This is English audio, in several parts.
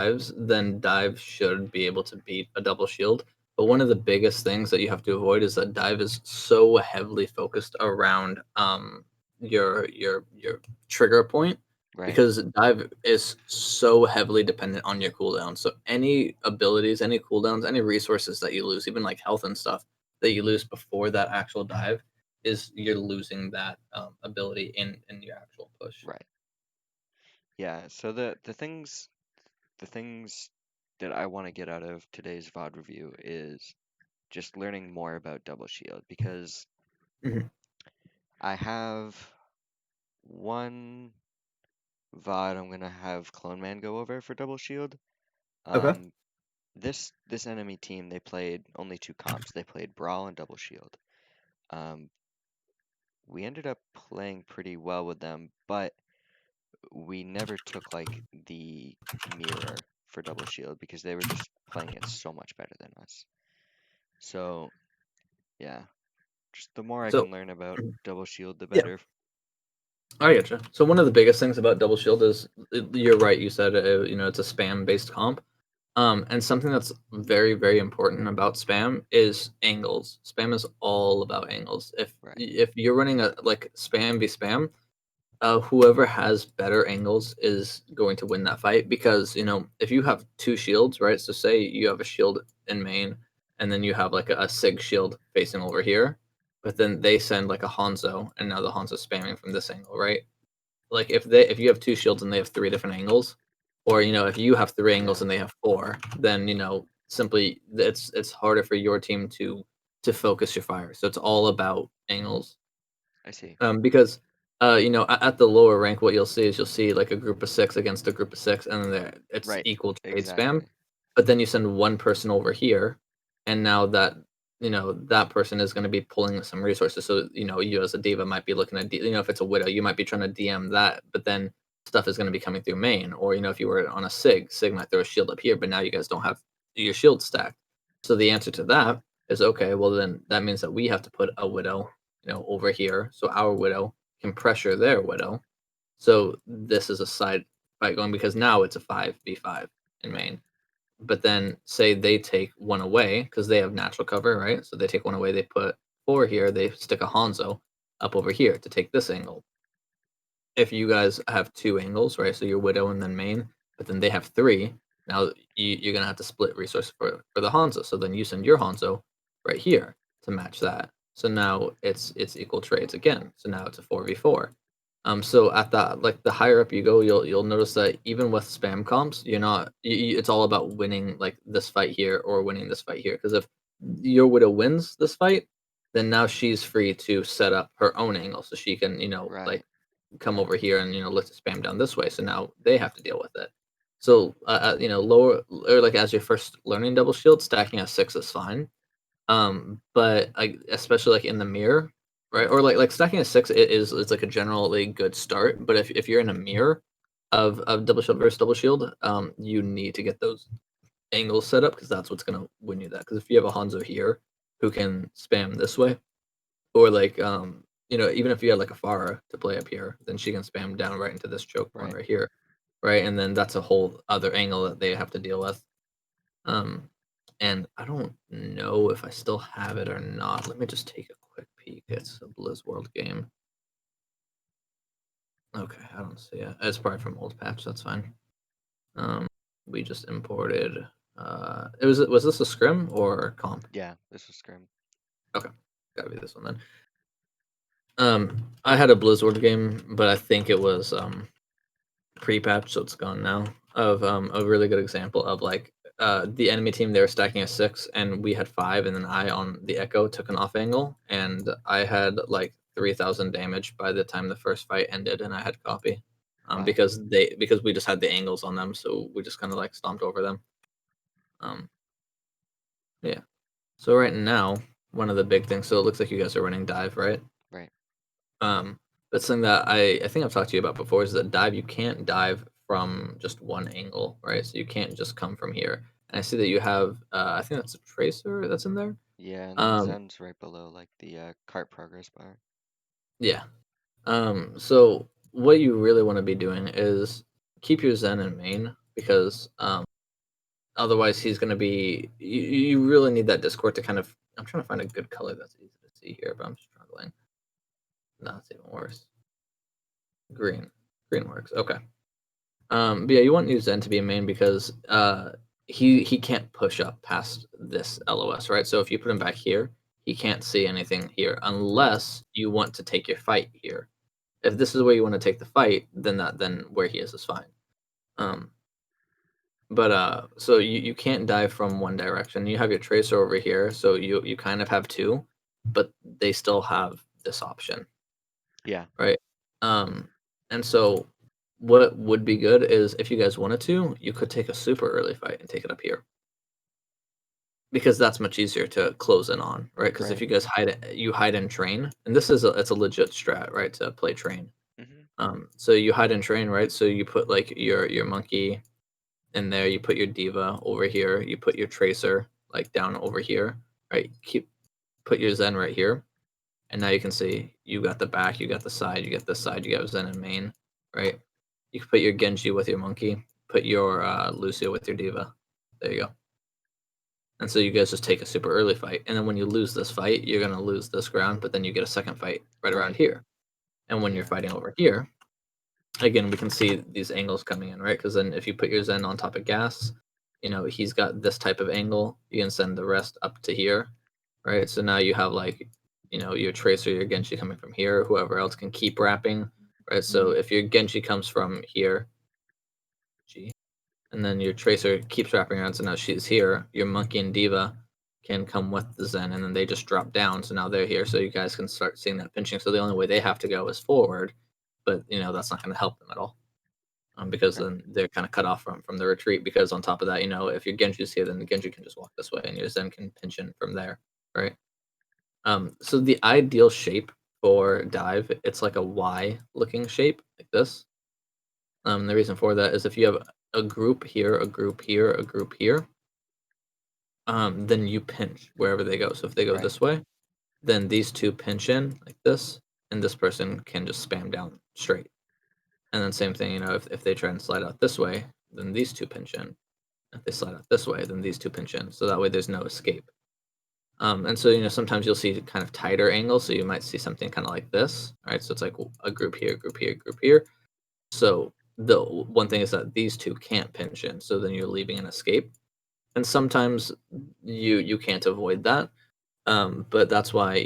dives, then dive should be able to beat a double shield. But one of the biggest things that you have to avoid is that dive is so heavily focused around your trigger point Right. because dive is so heavily dependent on your cooldown. So any abilities, any cooldowns, any resources that you lose, even like health and stuff that you lose before that actual dive, is you're losing that ability in your actual push. Right. Yeah. So the things that I want to get out of today's VOD review is just learning more about double shield because Mhm. I have one VOD I'm gonna have Clone Man go over for double shield. Okay. Um, this enemy team, they played only two comps. They played Brawl and double shield. Um, we ended up playing pretty well with them, but we never took like the mirror for double shield because they were just playing it so much better than us. So yeah, just the more I So can learn about mhm. double shield, the Yeah, better. I getcha. So one of the biggest things about double shield is you're right. You said it's a spam based comp. And something that's very, very important about spam is angles. Spam is all about angles. Right. If you're running a like spam be spam, whoever has better angles is going to win that fight because if you have two shields, right? So say you have a shield in main, and then you have like a Sig shield facing over here, but then they send like a Hanzo, and now the Hanzo's spamming from this angle, right? Like if you have two shields and they have three different angles, or if you have three angles Yeah, and they have four, then simply it's harder for your team to focus your fire. So it's all about angles. I see. Because at the lower rank, what you'll see is you'll see like a group of six against a group of six, and then it's Right. equal trade spam. Exactly. But then you send one person over here, and now that person is going to be pulling some resources. So you as a diva might be looking at if it's a widow, you might be trying to DM that, but then stuff is going to be coming through main. Or if you were on a Sig might throw a shield up here, but now you guys don't have your shield stacked. So the answer to that is okay. Well, then that means that we have to put a widow over here, so our widow can pressure their widow. So this is a side fight going because now it's a 5v5 in Right. main. But then say they take one away because they have natural cover, right? So they take one away, they put four here, they stick a Hanzo up over here to take this angle. If you guys have two angles, right? So your widow and then main, but then they have three. Now you're gonna have to split resources for the Hanzo. So then you send your Hanzo right here to match that. So now it's equal trades again. So now it's a 4v4. So at that, like the higher up you go, you'll notice that even with spam comps, you're not. It's all about winning like this fight here or winning this fight here. Because if your widow wins this fight, then now she's free to set up her own angle, so she can like Right. come over here and let the spam down this way. So now they have to deal with it. So lower or like as your first learning double shield, stacking a six is fine. But especially like in the mirror, right? Or like stacking a six is like a generally good start. But if you're in a mirror of double shield versus double shield, you need to get those angles set up because that's what's gonna win you that. Because if you have a Hanzo here who can spam this way, or like even if you had like a Farah to play up here, then she can spam down right into this choke point Right. right here, right? And then that's a whole other angle that they have to deal with. Um, and I don't know if I still have it or not. Let me just take a quick peek. It's a Blizz World game. Okay, I don't see it. It's probably from old patch. That's fine. Um, we just imported. Was this a scrim or comp? Yeah, this was Scrim. Okay, gotta be this one then. I had a Blizzard game, but I think it was pre-patch, so it's gone now. Of a really good example of like the enemy team they were stacking a six, and we had five, and then I on the Echo took an off angle, and I had like 3,000 damage by the time the first fight ended, and I had copy, Wow. because we just had the angles on them, so we just kind of like stomped over them. Um, yeah. So right now, one of the big things. So it looks like you guys are running dive, right? Right. Um, that's something that I think I've talked to you about before is that dive you can't dive from just one angle, right? So you can't just come from here. And I see that you have I think that's a tracer that's in there. Yeah, and then Um, Zen's right below like the cart progress bar. yeah. So what you really want to be doing is keep your Zen in main. because otherwise he's going to be. You really need that Discord to kind of. I'm trying to find a good color that's easy to see here, but I'm struggling. No, it's even worse. Green. Green works. Okay. But yeah, you want New Zen to be a main because he can't push up past this LOS, right? So if you put him back here, he can't see anything here Right. unless you want to take your fight here. If this is where you want to take the fight, then where he is fine. Um, but so you can't dive from one direction. You have your tracer over here, so you kind of have two, but they still have this option, Yeah. right? Um, and so what would be good is if you guys wanted to, you could take a super early fight and take it up here because that's much easier to close in on, right? Because if Right. you guys you hide and train, and this is it's a legit strat, right? To play train. Hmm. So you hide and train, right? So you put like your monkey in there, you put your diva over here, you put your tracer like down over here, right? Put your zen right here, and now you can see you got the back, you got the side, you got this side, you got zen and main, right? You can put your Genji with your monkey, put your Lucio with your diva. There you go. And so you guys just take a super early fight, and then when you lose this fight, you're gonna lose this ground, but then you get a second fight right around Right. here. And when you're Yeah. fighting over here, again, we can see these angles coming in, right? Because then if you put your Zen on top of gas, he's got this type of angle. You can send the rest up to here, right? So now you have like, your Tracer, your Genji coming from here. Whoever else can keep wrapping, right? So if your Genji comes from here, G, and then your Tracer keeps wrapping around, so now she's here. Your Monkey and Diva can come with the Zen, and then they just drop down. So now they're here, so you guys can start seeing that pinching. So the only way they have to go is forward, but that's not going to help them at all because Right. then they're kind of cut off from the retreat. Because on top of that, if your Genji's here, then the Genji can just walk this way, and your Zen can pinch in from there, right? So the ideal shape for dive, it's like a Y looking shape like this. The reason for that is if you have a group here, a group here, a group here, then you pinch wherever they go. So if they go Right. this way, then these two pinch in like this, and this person can just spam down straight. And then same thing, if they try and slide out this way, then these two pinch in. If they slide out this way, then these two pinch in. So that way there's no escape. And so sometimes you'll see kind of tighter angles. So you might see something kind of like this, right? So it's like a group here, group here, group here. So the one thing is that these two can't pinch in. So then you're leaving an escape. And sometimes you can't avoid that. But that's why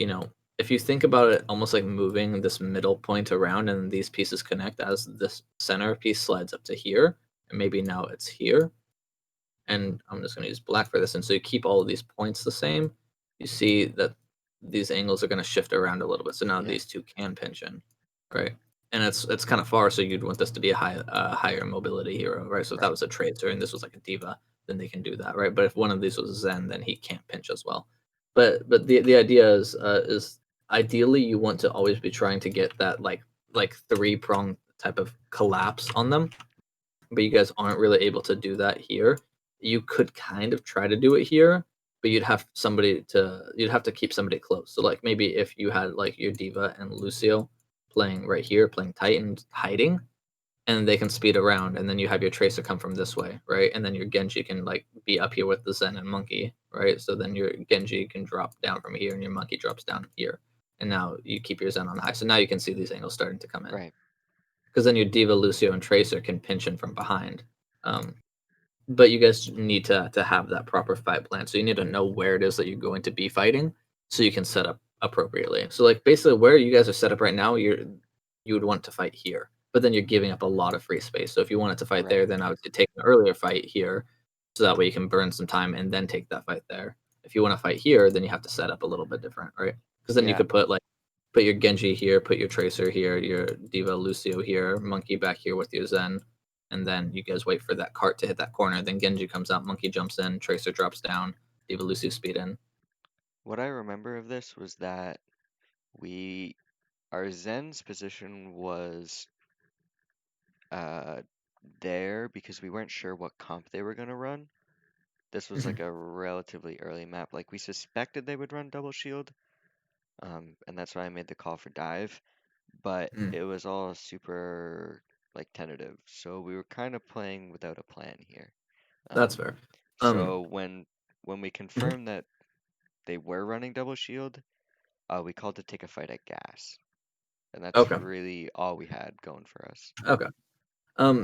if you think about it, almost like moving this middle point around, and these pieces connect as this center piece slides up to here, and maybe now it's here and I'm just going to use black for this. And so you keep all of these points the same. You see that these angles are going to shift around a little bit. So now Yeah. these two can pinch in, right? And it's kind of far, so you'd want this to be a higher mobility hero, right? So if that Right. was a tracer and this was like a diva, then they can do that, right? But if one of these was a Zen, then he can't pinch as well. But the idea is ideally you want to always be trying to get that like three prong type of collapse on them, but you guys aren't really able to do that here. You could kind of try to do it here, but you'd have to keep somebody close. So like maybe if you had like your Diva and Lucio playing right here, playing Titan, hiding, and they can speed around, and then you have your Tracer come from this way, right? And then your Genji can like be up here with the Zen and Monkey, right? So then your Genji can drop down from here, and your Monkey drops down here. And now you keep your Zen on high. So now you can see these angles starting to come in Right. because then your Diva, Lucio, and Tracer can pinch in from behind. Um, but you guys need to have that proper fight plan. So you need to know where it is that you're going to be fighting, so you can set up appropriately. So like basically where you guys are set up right now, you would want to fight here, but then you're giving up a lot of free space. So if you wanted to fight there, Right. then I would say take an earlier fight here, so that way you can burn some time and then take that fight there. If you want to fight here, then you have to set up a little bit different, right? Because then you Yeah. could put your Genji here, put your Tracer here, your Diva Lucio here, Monkey back here with your Zen, and then you guys wait for that cart to hit that corner. Then Genji comes out, Monkey jumps in, Tracer drops down, Diva Lucio speed in. What I remember of this was that we our Zen's position was uh there because we weren't sure what comp they were gonna run. This was Mhm. like a relatively early map. Like we suspected they would run double shield, and that's why I made the call for dive. But Mm. it was all super. like tentative. So we were kind of playing without a plan here. That's Um, fair. Um, so when we mhm, confirmed that they were running double shield, we called to take a fight at gas, and that's okay, really all we had going for us. okay.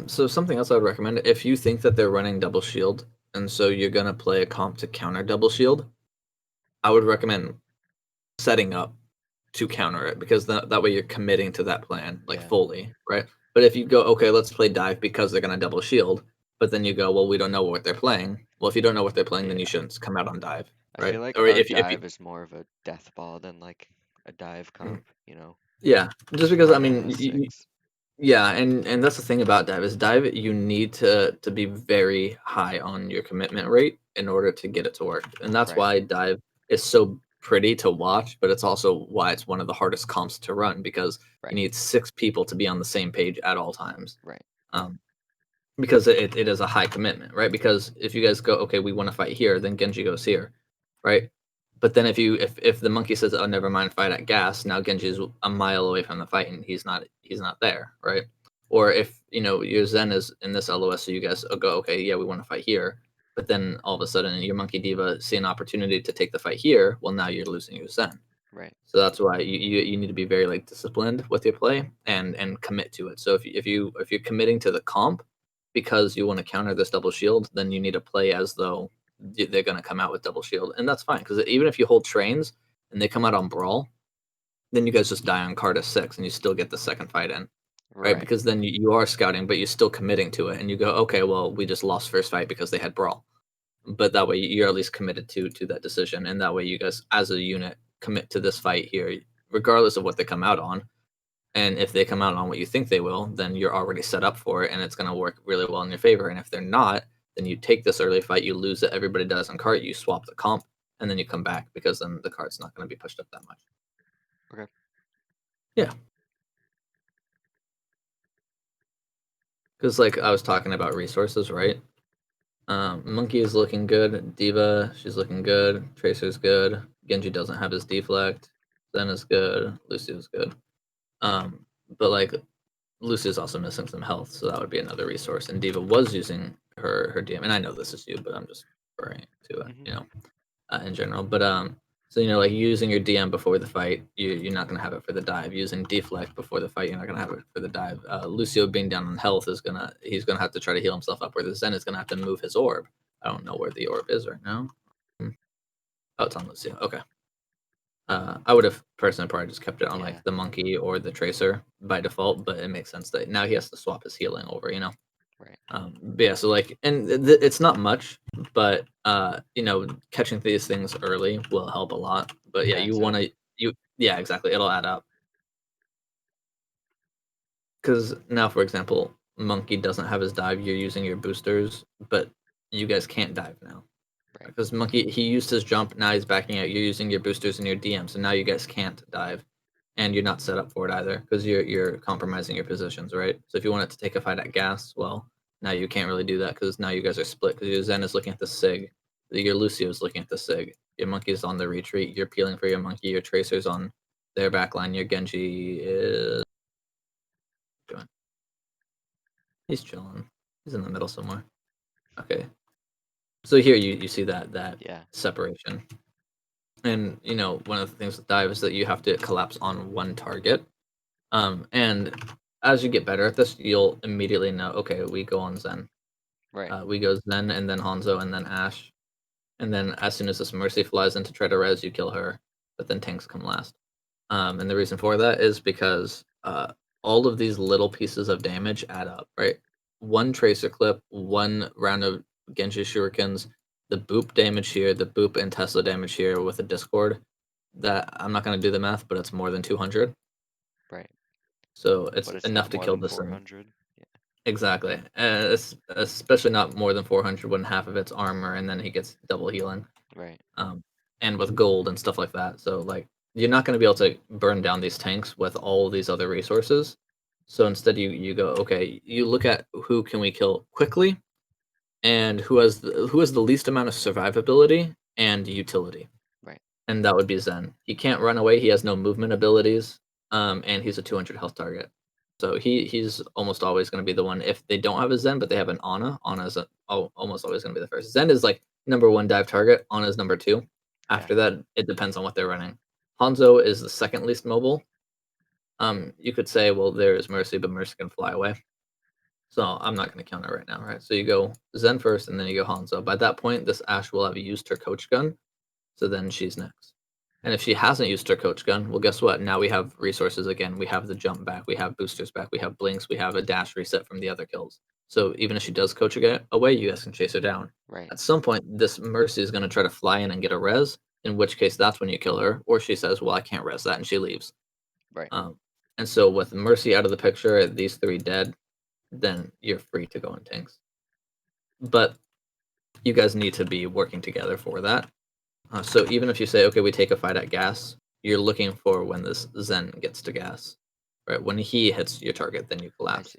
So something else I would recommend if you think that they're running double shield, and so you're gonna play a comp to counter double shield, I would recommend setting up to counter it because that way you're committing to that plan like Yeah, fully, right? But if you go, okay, let's play dive because they're gonna double shield, but then you go, well, we don't know what they're playing. Well, if you don't know what they're playing, then you yeah. shouldn't come out on dive, I right? feel like Or our if you, dive is more of a death ball than like a dive mhm, comp, you know, yeah, just because because I Rhino mean, has six. yeah, and that's the thing about dive is dive you need to be very high on your commitment rate in order to get it to work. And that's Right, why dive is so pretty to watch, but it's also why it's one of the hardest comps to run because you right, need 6 people to be on the same page at all times. right, Um, because it is a high commitment, right? Because if you guys go, okay, we want to fight here, then Genji goes here, right? But then if the monkey says, oh, never mind, fight at gas, now Genji's a mile away from the fight and he's not there, right? Or if your Zen is in this LOS, so you guys go, okay, yeah, we want to fight here, but then all of a sudden your monkey diva see an opportunity to take the fight here, well now you're losing your Zen. right, So that's why you need to be very like disciplined with your play and commit to it. So if you're committing to the comp because you want to counter this double shield, then you need to play as though they're going to come out with double shield, and that's fine because even if you hold trains and they come out on brawl, then you guys just die on Carta 6 and you still get the second fight in, right? right, Because then you are scouting, but you're still committing to it, and you go, okay, well we just lost first fight because they had brawl, but that way you're at least committed to that decision, and that way you guys as a unit commit to this fight here regardless of what they come out on. And if they come out on what you think they will, then you're already set up for it and it's going to work really well in your favor. And if they're not, then you take this early fight, you lose it, everybody dies on cart, you swap the comp, and then you come back because then the cart's not going to be pushed up that much. okay, Yeah, because like I was talking about resources, right? Monkey is looking good. Diva, she's looking good. Tracer's good. Genji doesn't have his deflect. Zen is good. Lucio's good. Um, but like Lucy's also missing some health, so that would be another resource. And Diva was using her DM, and I know this is you, but I'm just referring to it, hmm in general. But so like using your DM before the fight, you're not gonna have it for the dive. Using deflect before the fight, you're not gonna have it for the dive. Lucio being down on health he's gonna have to try to heal himself up. Where the Zen is gonna have to move his orb. I don't know where the orb is right now. Hmm. Oh, it's on Lucio. Okay. I would have personally probably just kept it on yeah, like the monkey or the tracer by default, but it makes sense that now he has to swap his healing over. right. But yeah, so like, and it's not much, but catching these things early will help a lot. But yeah, you Adds want up. to yeah, exactly, it'll add up. Because now, for example, monkey doesn't have his dive. You're using your boosters, but you guys can't dive now. Right, Because monkey he used his jump, now he's backing out. You're using your boosters and your DM, so now you guys can't dive, and you're not set up for it either because you're compromising your positions, right? So if you wanted to take a fight at gas, well, now you can't really do that because now you guys are split because your Zen is looking at the Sig, your Lucio is looking at the Sig, your monkey's on the retreat, you're peeling for your monkey, your Tracer's on their backline, your Genji is doing. He's chilling. He's in the middle somewhere. Okay, so here you see that yeah, separation. And one of the things with dive is that you have to collapse on one target. And as you get better at this, you'll immediately know. Okay, we go on Zen. right, We go Zen and then Hanzo and then Ash. And then as soon as this Mercy flies in to try to res, you kill her. But then tanks come last. And the reason for that is because all of these little pieces of damage add up, right? One tracer clip, one round of Genji shurikens, the boop damage here, the boop and Tesla damage here with a Discord. That I'm not going to do the math, but it's more than 200. right. So it's But it's enough not to more kill than this thing. 400. Yeah, Exactly. Especially not more than 400 when half of it's armor and then he gets double healing. right, Um, and with gold and stuff like that. So like you're not going to be able to burn down these tanks with all of these other resources. So instead you go, okay, you look at who can we kill quickly and who has the least amount of survivability and utility. right, And that would be Zen. He can't run away, he has no movement abilities, and he's a 200 health target. So he's almost always going to be the one if they don't have a Zen, but they have an Ana. Ana is almost always going to be the first. Zen is like number one dive target. Ana is number two. Yeah. After that, it depends on what they're running. Hanzo is the second least mobile. You could say, well, there is Mercy, but Mercy can fly away. So I'm not going to count it right now, right? So you go Zen first, and then you go Hanzo. By that point, this Ash will have used her coach gun, so then she's next. And if she hasn't used her coach gun, well, guess what? Now we have resources again. We have the jump back, we have boosters back, we have blinks, we have a dash reset from the other kills. So even if she does coach away, you guys can chase her down. Right. At some point, this Mercy is going to try to fly in and get a res, in which case that's when you kill her, or she says, well, I can't res that, and she leaves. Right. And so with Mercy out of the picture, these three dead, then you're free to go in tanks. But you guys need to be working together for that. So even if you say, okay, we take a fight at gas, you're looking for when this Zen gets to gas, right? When he hits your target, then you I collapse. see.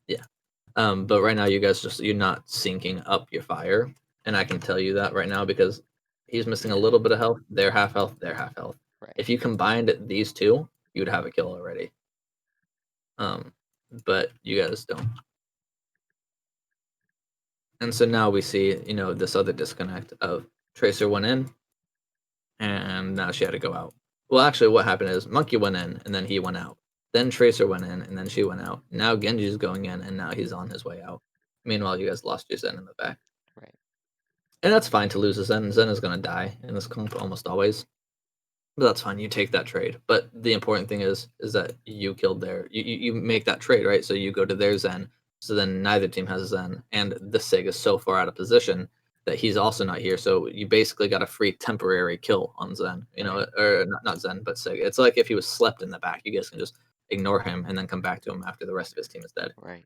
Yeah. But right now, you guys you're not syncing up your fire, and I can tell you that right now because he's missing a Yeah. little bit of health. They're half health. They're half health. Right. If you combined these two, you would have a kill already. But you guys don't. And so now we see, this other disconnect of Tracer went in, and now she had to go out. Well, actually, what happened is Monkey went in, and then he went out. Then Tracer went in, and then she went out. Now Genji's going in, and now he's on his way out. Meanwhile, you guys lost your Zen in the back. Right. And that's fine to lose a Zen. Zen is going to die in this comp almost always. But that's fine. You take that trade. But the important thing is that you killed you make that trade, right? So you go to their Zen. So then neither team has a Zen. And the Sig is so far out of position that he's also not here. So you basically got a free temporary kill on Zen, Right. or not Zen, but Sig. It's like if he was slept in the back, you guys can just ignore him and then come back to him after the rest of his team is dead. Right.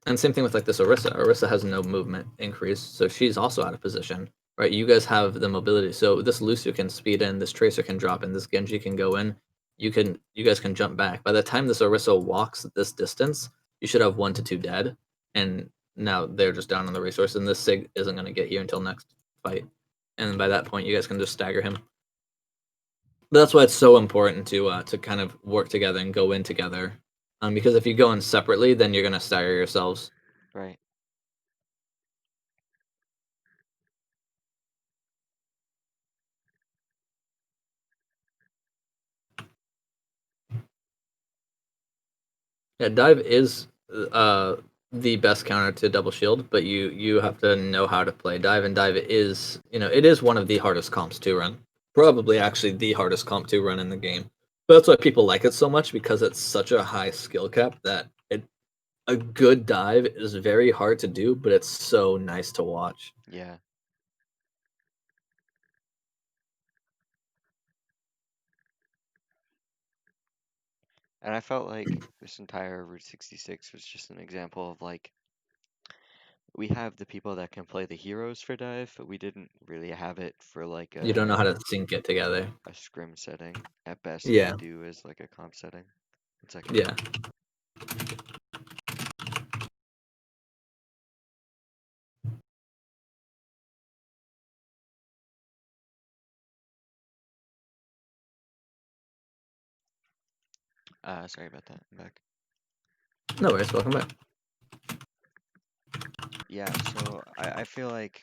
And same thing with like this Orisa. Orisa has no movement increase, so she's also out of position, right? You guys have the mobility, so this Lucio can speed in, this Tracer can drop in, this Genji can go in. You guys can jump back. By the time this Orisa walks this distance, you should have 1 to 2 dead, and now they're just down on the resource, and this Sig isn't going to get here until next fight. And by that point, you guys can just stagger him. But that's why it's so important to kind of work together and go in together. Because if you go in separately, then you're gonna stagger yourselves. Right. Yeah, dive is uh the best counter to double shield, but you have to know how to play dive, and dive is it is one of the hardest comps to run. Probably actually the hardest comp to run in the game. But that's why people like it so much because it's such a high skill cap that a good dive is very hard to do, but it's so nice to watch. Yeah. And I felt like this entire Route 66 was just an example of like we have the people that can play the heroes for dive, but we didn't really have it for like You don't know how to sync it together. a scrim setting. At best, Yeah, we do as like a comp setting. 1 second. yeah. Sorry about that. I'm back. No worries. Welcome back. Yeah, so I feel like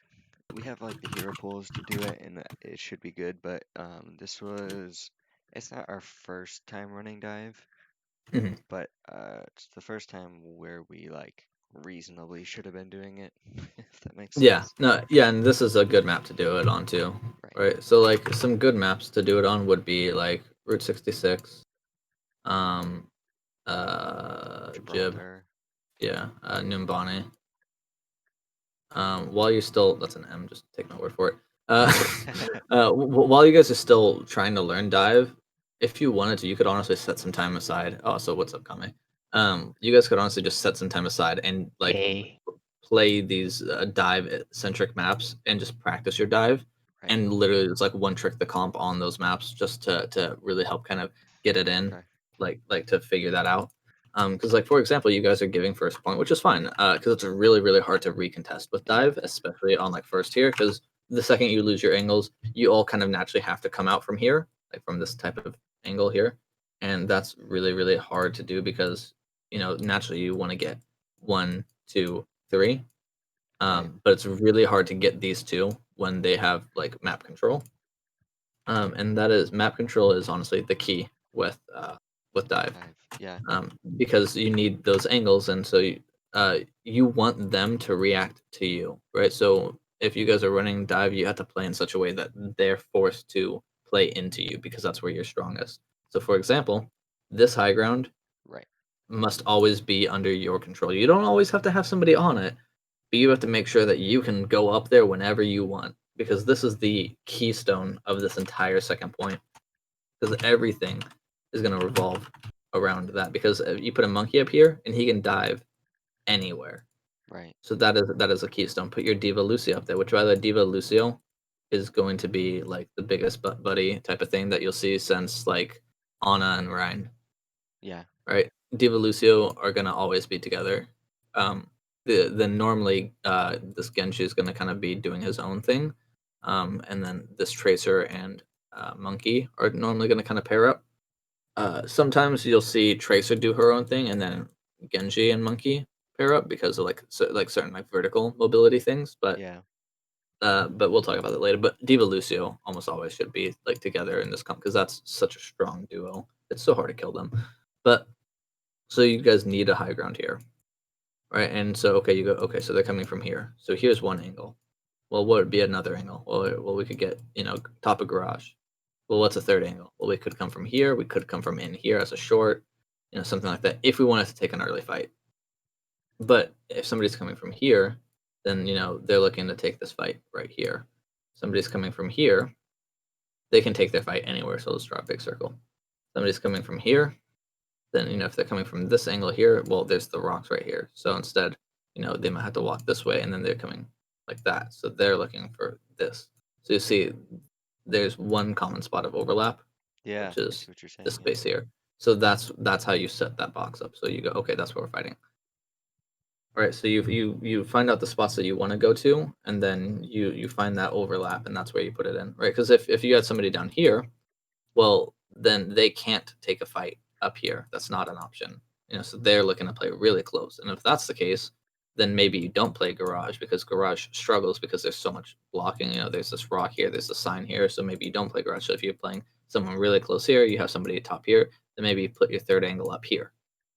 we have like the hero pools to do it and it should be good, but it's not our first time running dive, Mhm. but it's the first time where we like reasonably should have been doing it, if that makes Yeah, sense. no, yeah, and this is a good map to do it on too, Right. right? So like some good maps to do it on would be like Route 66, um, Jib, Gibraltar. yeah, Numbani. While you're still, that's an M, just take my word for it. Uh, while you guys are still trying to learn dive, if you wanted to, you could honestly set some time aside. Oh, so what's up, Kame? You guys could honestly just set some time aside and like Hey, play these dive centric maps and just practice your dive. Right. And literally, it's like one trick the comp on those maps just to really help kind of get it in, Okay. like to figure that out. Because like for example, you guys are giving first point, which is fine. Because it's really really hard to recontest with dive, Exactly. especially on like first tier. Because the second you lose your angles, you all kind of naturally have to come out from here, like from this type of angle here. and that's really, really hard to do because, naturally you wanna get 1, 2, 3, Right. but it's really hard to get these 2 when they have, like, map control. And that is map control is honestly the key with dive, Dive. Yeah. because you need those angles, and so you want them to react to you, right? So if you guys are running dive, you have to play in such a way that they're forced to play into you because that's where you're strongest. So, for example, this high ground Right. must always be under your control. You don't always have to have somebody on it, but you have to make sure that you can go up there whenever you want because this is the keystone of this entire second point because everything is going to revolve around that because you put a monkey up here and he can dive anywhere. Right. So that is a keystone. Put your Diva Lucio up there, which by the way, Diva Lucio is going to be like the biggest buddy type of thing that you'll see since like Anna and Ryan, Yeah. right? Diva Lucio are gonna always be together. The normally this Genji is gonna kind of be doing his own thing, and then this Tracer and Monkey are normally gonna kind of pair up. Sometimes you'll see Tracer do her own thing, and then Genji and Monkey pair up because of like certain like vertical mobility things. Yeah. But we'll talk about that later. But Diva Lucio almost always should be like together in this comp because that's such a strong duo. It's so hard to kill them. But so you guys need a high ground here, right? And so okay, you go okay. So they're coming from here. So here's one angle. Well, what would be another angle? Well, we could get top of garage. Well, what's a third angle? Well, we could come from here. We could come from in here as a short, something like that. If we wanted to take an early fight, but if somebody's coming from here, then they're looking to take this fight right here. Somebody's coming from here, they can take their fight anywhere. So let's draw a big circle. Somebody's coming from here, then if they're coming from this angle here, well, there's the rocks right here. So instead, they might have to walk this way, and then they're coming like that. So they're looking for this. So you see, there's one common spot of overlap, Yeah. which I see is what you're this saying. Yeah. space here. So that's how you set that box up. So you go, okay, that's what we're fighting. All right. So you find out the spots that you want to go to, and then you find that overlap, and that's where you put it in, right? Because if you had somebody down here, well, then they can't take a fight up here. That's not an option. So they're looking to play really close. And if that's the case, then maybe you don't play garage because garage struggles because there's so much blocking. There's this rock here, there's a sign here, so maybe you don't play garage. So if you're playing someone really close here, you have somebody top here, then maybe you put your third angle up here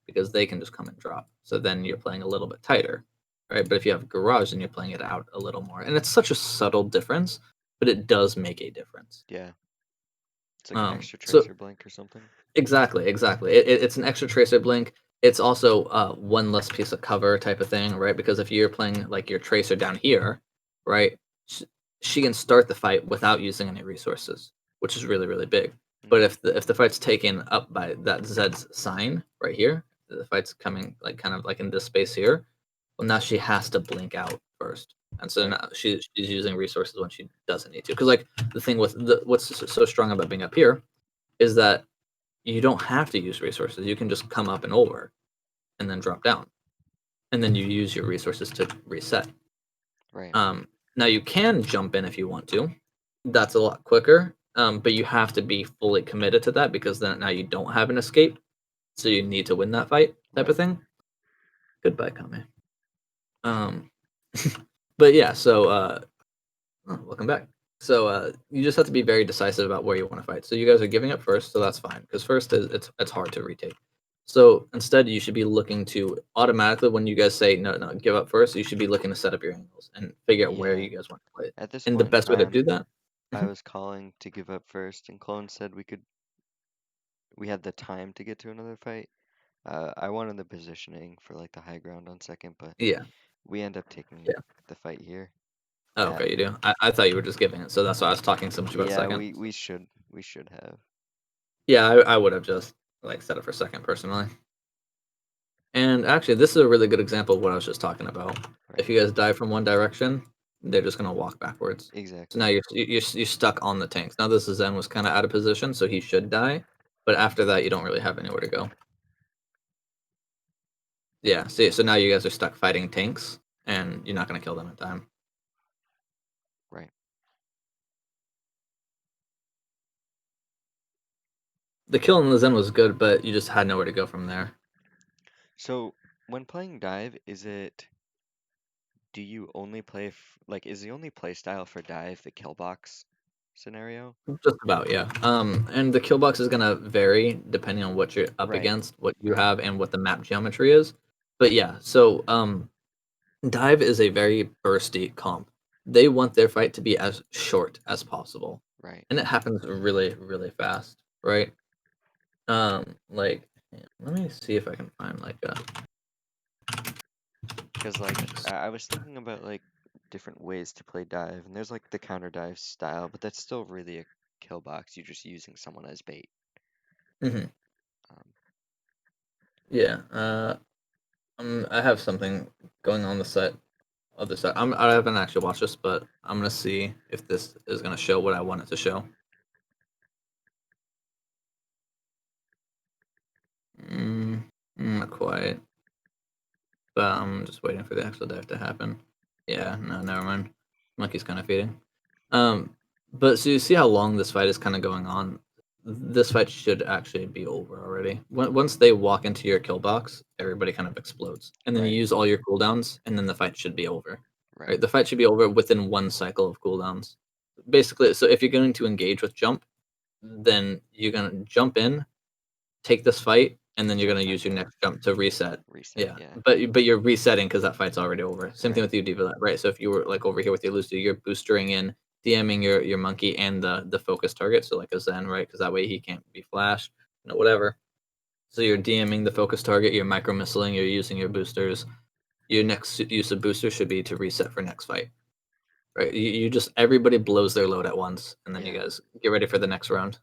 because they can just come and drop. So then you're playing a little bit tighter, right? But if you have garage, then you're playing it out a little more. And it's such a subtle difference, but it does make a difference. Yeah. It's like an extra So tracer blink or something. exactly, exactly. It's an extra tracer blink. It's also one less piece of cover type of thing, right? Because if you're playing like your tracer down here, right, she can start the fight without using any resources, which is really really big. But Hmm. if the fight's taken up by that Zed's sign right here, the fight's coming like kind of like in this space here. Well, now she has to blink out first, and so Right. now she's using resources when she doesn't need to. Because like the thing with what's so strong about being up here is that you don't have to use resources. You can just come up and over and then drop down. And then you use your resources to reset. Right. Now you can jump in if you want to. That's a lot quicker. But you have to be fully committed to that because then now you don't have an escape. So you need to win that fight type of Right. thing. Goodbye, Kame. Um, but yeah, so welcome back. So you just have to be very decisive about where you want to fight. So you guys are giving up first, so that's fine because first is it's hard to retake. So instead, you should be looking to automatically when you guys say no, no, give up first. You should be looking to set up your angles and figure out where Yeah. you guys want to play. At this And the point in best way to do time, that, I Mhm. was calling to give up first, and Clone said we had the time to get to another fight. I wanted the positioning for like the high ground on second, but Yeah, we end up taking yeah. the fight here. Oh, At okay, you do. I thought you were just giving it, so that's why I was talking so much about Yeah, second. we should have. Yeah, I would have just like set it for second personally. And actually, this is a really good example of what I was just talking about. If Right. you guys dive from one direction, they're just gonna walk backwards. So now Exactly. you're stuck on the tanks. Now this Zen was kind of out of position, so he should die. But after that, you don't really have anywhere to go. Yeah. See, so now you guys are stuck fighting tanks, and you're not gonna kill them in time. Right. The kill on the Zen was good, but you just had nowhere to go from there. So when playing dive, do you only play like is the only play style for dive the kill box scenario? Just about, yeah. And the kill box is gonna vary depending on what you're up Right, against, what you right, have, and what the map geometry is. But yeah, so dive is a very bursty comp. They want their fight to be as short as possible, right. and it happens really, really fast, right? Like, let me see if I can find like a. Because like I was thinking about like different ways to play dive, and there's like the counter dive style, but that's still really a kill box. You're just using someone as bait. Mhm. Um, Yeah. I have something going on the set other side. I haven't actually watched this, but I'm gonna see if this is gonna show what I want it to show. Mm, not quite, but I'm just waiting for the actual dive to happen. Yeah, no, never mind. Monkey's kind of feeding. But so you see how long this fight is kind of going on. This fight should actually be over already. Once they walk into your kill box, everybody kind of explodes, and then you right, use all your cooldowns, and then the fight should be over. right, Right, the fight should be over within one cycle of cooldowns. Basically, so if you're going to engage with jump, then you're gonna jump in, take this fight, and then you're jump gonna back use your out, next jump to reset. reset. Yeah, Yeah, but you're resetting because that fight's already over. Same thing right, with you, Diva, right? So if you were like over here with your Lucio, you're boostering in, DMing your monkey and the focus target, so like a Zen, right? Because that way he can't be flashed, whatever. So you're DMing the focus target, you're micro missiling, you're using your boosters. Your next use of booster should be to reset for next fight. Right, you just everybody blows their load at once, and then you yeah. guys get ready for the next round.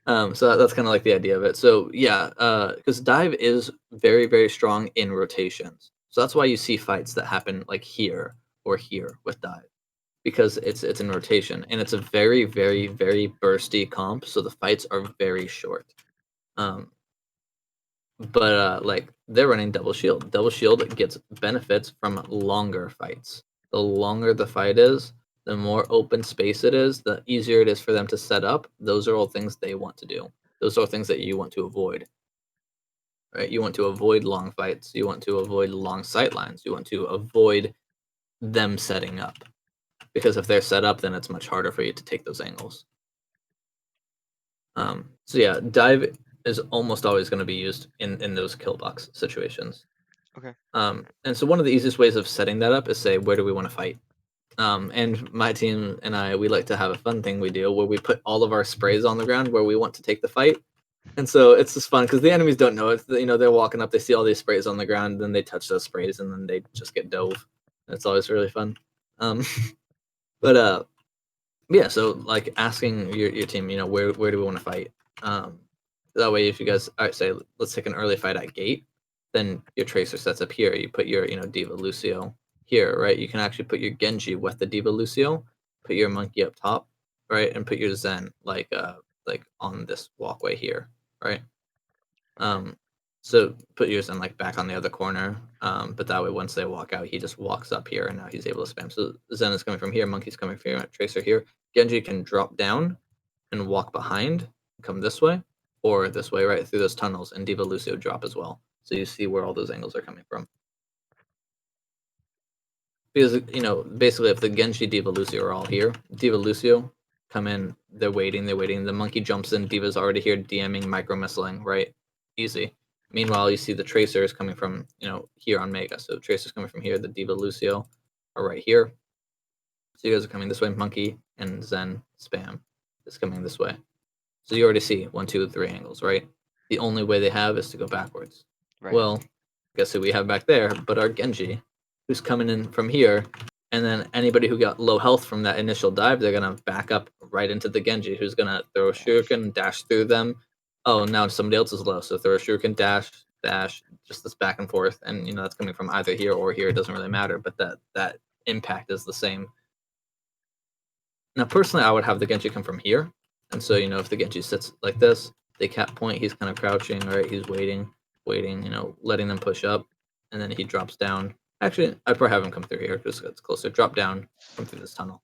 So that's kind of like the idea of it. So yeah, because dive is very very strong in rotations. So that's why you see fights that happen like here or here with dive because it's in rotation and it's a very very very bursty comp. So the fights are very short. Um, but like they're running double shield. Double shield gets benefits from longer fights. The longer the fight is, the more open space it is, the easier it is for them to set up. Those are all things they want to do. Those are things that you want to avoid. Right? You want to avoid long fights. You want to avoid long sight lines. You want to avoid them setting up. Because if they're set up, then it's much harder for you to take those angles. So yeah, dive is almost always going to be used in those kill box situations. Okay, And so one of the easiest ways of setting that up is say, where do we want to fight? And my team and I, we like to have a fun thing we do where we put all of our sprays on the ground where we want to take the fight. And so it's just fun because the enemies don't know it. They're walking up, they see all these sprays on the ground, then they touch those sprays, and then they just get dove. It's always really fun. Um, but yeah, so like asking your team, where do we want to fight? Um, that way, if you guys all right, say let's take an early fight at gate, then your tracer sets up here. You put your Diva Lucio here, right? You can actually put your Genji with the Diva Lucio, put your monkey up top, right, and put your Zen like on this walkway here, right? okay, Um, so put yours in like back on the other corner. But that way, once they walk out, he just walks up here, and now he's able to spam. So Zen is coming from here, Monkey's coming from here, Tracer here. Genji can drop down and walk behind, come this way, or this way, right through those tunnels, and Diva Lucio drop as well. So you see where all those angles are coming from. Because basically, if the Genji Diva Lucio are all here, Diva Lucio come in, they're waiting, The monkey jumps in, Diva's already here, DMing, micro missiling, right? Easy. Meanwhile, you see the tracers coming from here on Mega. So tracers coming from here, the Diva Lucio are right here. So you guys are coming this way. Monkey and Zen spam is coming this way. So you already see 1, 2, 3 angles, right? The only way they have is to go backwards. right. Well, guess who we have back there? But our Genji, who's coming in from here, and then anybody who got low health from that initial dive, they're gonna back up right into the Genji, who's gonna throw a Dash. shuriken, dash through them. Oh, now somebody else is low, so throw a shuriken, dash, dash, just this back and forth, and that's coming from either here or here. It doesn't really matter, but that impact is the same. Now, personally, I would have the Genji come from here. And so, if the Genji sits like this, they cap point, he's kind of crouching, right? He's waiting, letting them push up. And then he drops down. Actually, I'd probably have him come through here because it's closer. Drop down, come through this tunnel.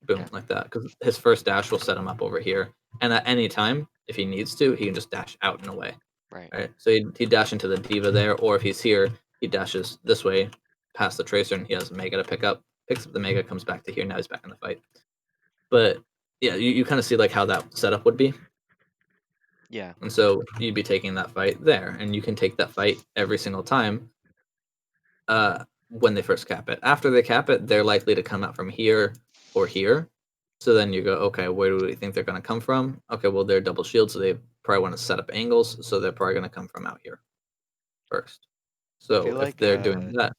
boom, Okay. like that. Because his first dash will set him up over here, and at any time, if he needs to, he can just dash out and away. Right. Right. So he'd dash into the diva there, or if he's here, he dashes this way past the tracer, and he has Mega to pick up. Picks up the Mega, comes back to here. Now he's back in the fight. But yeah, you kind of see like how that setup would be. Yeah. And so you'd be taking that fight there, and you can take that fight every single time when they first cap it. After they cap it, they're likely to come out from here or here. So then you go, okay, where do we think they're going to come from? Okay, well, they're double shield, so they probably want to set up angles, so they're probably going to come from out here first. I So feel if like they're doing that,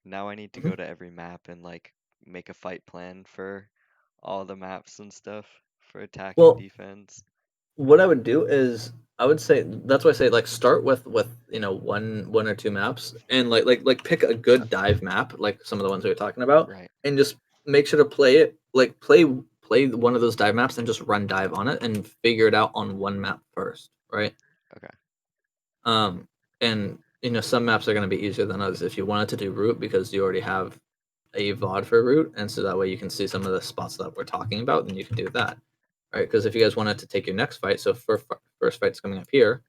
now I need to mhm. go to every map and like make a fight plan for all the maps and stuff for attack and Well, defense. what I would do is I would say that's why I say like start with one or two maps and like pick a good Okay. dive map like some of the ones we were talking about Right. and just make sure to play it like play one of those dive maps and just run dive on it and figure it out on one map first, right? Okay. Um and some maps are going to be easier than others if you wanted to do route because you already have a VOD for route and so that way you can see some of the spots that we're talking about then you can do that. Right? Because if you guys wanted to take your next fight, so first fight's coming up here,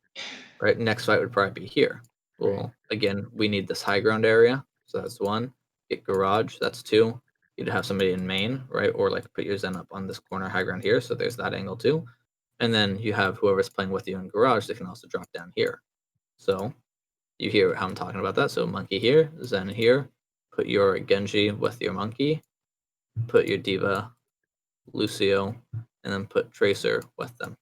right? Next fight would probably be here. Right. Well, again, we need this high ground area, so that's one. Get garage, that's two. You'd have somebody in main, right? Or like put your Zen up on this corner high ground here, so there's that angle too. And then you have whoever's playing with you in garage, they can also drop down here. So you hear how I'm talking about that. So monkey here, Zen here. Put your Genji with your monkey. Put your Diva, Lucio, and then put Tracer with them.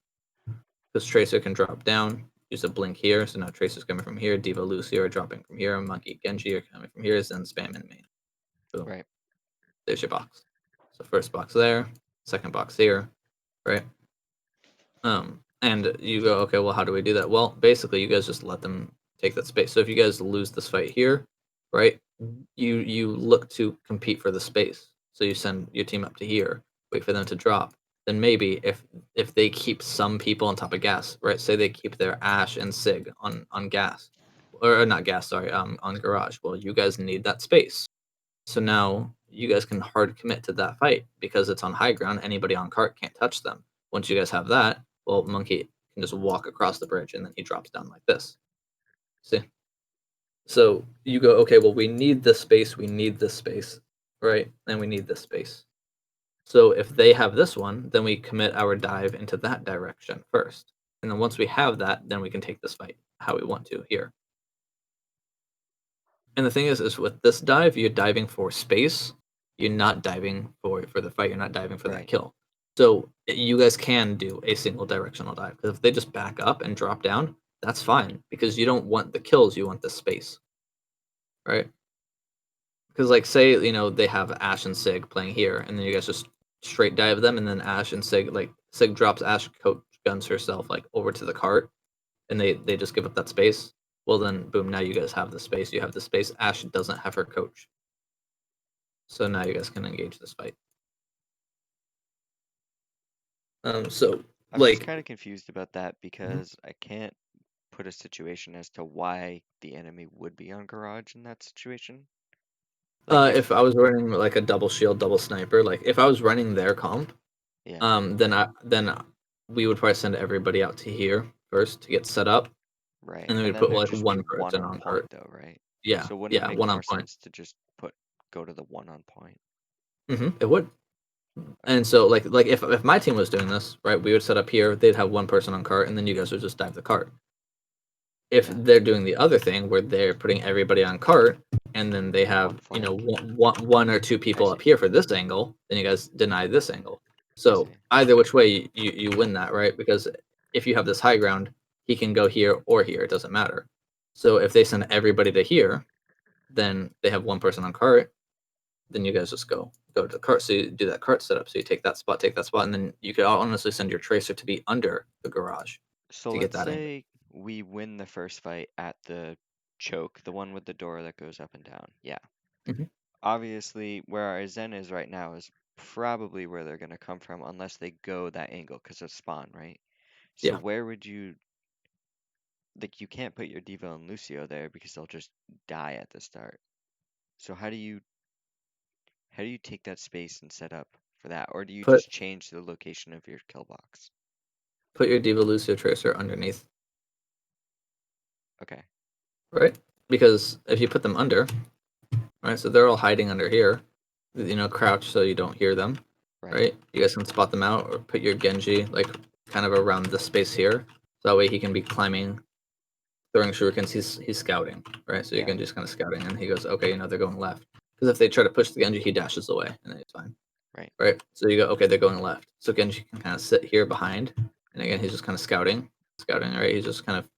Because Tracer can drop down, use a blink here. So now Tracer's coming from here. Diva Lucio are dropping from here. Monkey Genji are coming from here. Then spam in main. Boom. Right. There's your box. So first box there, second box here, right? And you go, okay, well, how do we do that? Well, basically, you guys just let them take that space. So if you guys lose this fight here, right, you look to compete for the space. So you send your team up to here, wait for them to drop. Then maybe if they keep some people on top of gas, right? Say they keep their Ash and Sig on gas, or not gas, sorry, on garage. Well, you guys need that space. So now you guys can hard commit to that fight because it's on high ground. Anybody on cart can't touch them. Once you guys have that, well, Monkey can just walk across the bridge and then he drops down like this. See? So you go, okay, well, we need this space, right? And we need this space. So if they have this one, then we commit our dive into that direction first. And then once we have that, then we can take this fight how we want to here. And the thing is with this dive, you're diving for space. You're not diving for the fight. You're not diving for that Right. kill. So you guys can do a single directional dive because if they just back up and drop down, that's fine because you don't want the kills. You want the space, right? Because like say they have Ash and Sig playing here, and then you guys just straight dive them, and then Ash and Sig like Sig drops Ash coach guns herself like over to the cart, and they just give up that space. Well then, boom! Now you guys have the space. You have the space. Ash doesn't have her coach. So now you guys can engage this fight. So I'm just like, kind of confused about that mhm. because I can't put a situation as to why the enemy would be on garage in that situation. Like If I was running like a double shield, double sniper, like if I was running their comp, yeah, then we would probably send everybody out to here first to get set up, right. and then we And then put there'd like just be one one person on on point cart. though, right? Yeah, So wouldn't it yeah, make one on more point. sense to just go to the one on point? It would. Okay. And so like if my team was doing this, right, we would set up here. They'd have one person on cart, and then you guys would just dive the cart. If Yeah. they're doing the other thing where they're putting everybody on cart and then they One have flank. one or two I people up see. here for this angle, then you guys deny this angle. I So see. either which way you win that, right? Because if you have this high ground, he can go here or here, it doesn't matter. So if they send everybody to here, then they have one person on cart, then you guys just go to the cart. So you do that cart setup, so you take that spot, and then you could honestly send your tracer to be under the garage So to get let's that angle. say we win the first fight at the choke, the one with the door that goes up and down. Yeah. Mhm. Obviously, where our Zen is right now is probably where they're going to come from unless they go that angle because of spawn, right? So Yeah. where would you like you can't put your Devo and Lucio there because they'll just die at the start. So how do you take that space and set up for that, or do you Put just change the location of your kill box? put your Diva Lucio Tracer underneath, Okay. right? Because if you put them under, right, so they're all hiding under here, crouch so you don't hear them, Right. right? You guys can spot them out, or put your Genji like kind of around the space here, so that way he can be climbing, throwing shurikens. He's scouting, right? So your Yeah. Genji's kind of scouting, and he goes, okay, they're going left. Because if they try to push the Genji, he dashes away, and then he's fine. Right. Right? So you go, okay, they're going left. So Genji can kind of sit here behind, and again, he's just kind of scouting, right? He's just kind of,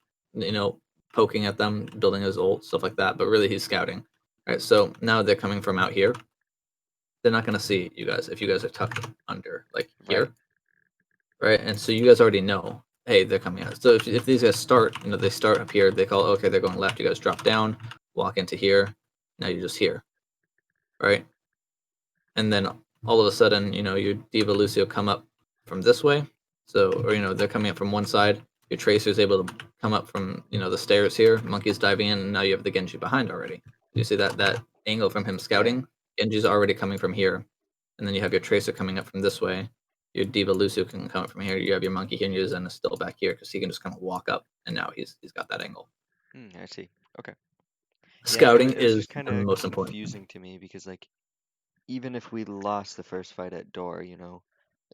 poking at them, building his ult, stuff like that. But really, he's scouting, right? So now they're coming from out here. They're not going to see you guys if you guys are tucked under, like Right. here, right? And so you guys already know, hey, they're coming out. So if these guys start, they start up here, they call, okay, they're going left. You guys drop down, walk into here. Now you're just here, right? And then all of a sudden, your Diva Lucio come up from this way. So, or they're coming up from one side. Your Tracer's able to come up from the stairs here. Monkey's diving in, and now you have the Genji behind already. You see that angle from him Yeah. scouting? Genji's already coming from here, and then you have your Tracer coming up from this way. Your Diva Lucio can come up from here. You have your Monkey here, and your Zen is still back here because he can just kind of walk up, and now he's got that angle. I see. Okay. Yeah, Scouting it was is just kind the of most important thing. confusing to me because like even if we lost the first fight at door,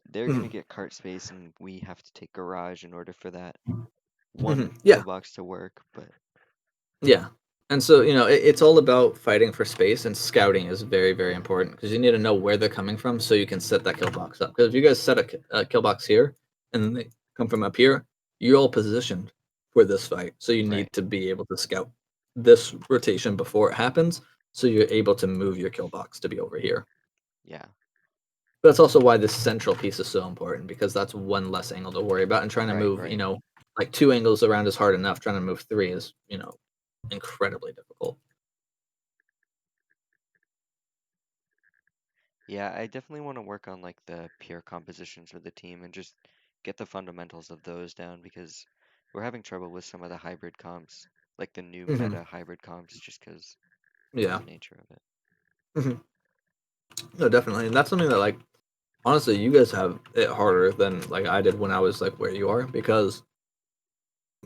they're gonna Mhm. get cart space and we have to take garage in order for that Mhm. one kill Yeah, box to work. But yeah. And so, it's all about fighting for space, and scouting is very, very important because you need to know where they're coming from so you can set that kill box up. Because if you guys set a kill box here and then they come from up here, you're all positioned for this fight. So you need right. to be able to scout this rotation before it happens so you're able to move your kill box to be over here. Yeah. But that's also why this central piece is so important because that's one less angle to worry about. And trying to Right, move, right. like two angles around is hard enough. Trying to move three is, incredibly difficult. Yeah, I definitely want to work on like the peer compositions of the team and just get the fundamentals of those down because we're having trouble with some of the hybrid comps, like the new Hmm. meta hybrid comps, just because of Yeah. the nature of it. Hmm. No, definitely, and that's something that, like, honestly, you guys have it harder than like I did when I was like where you are because,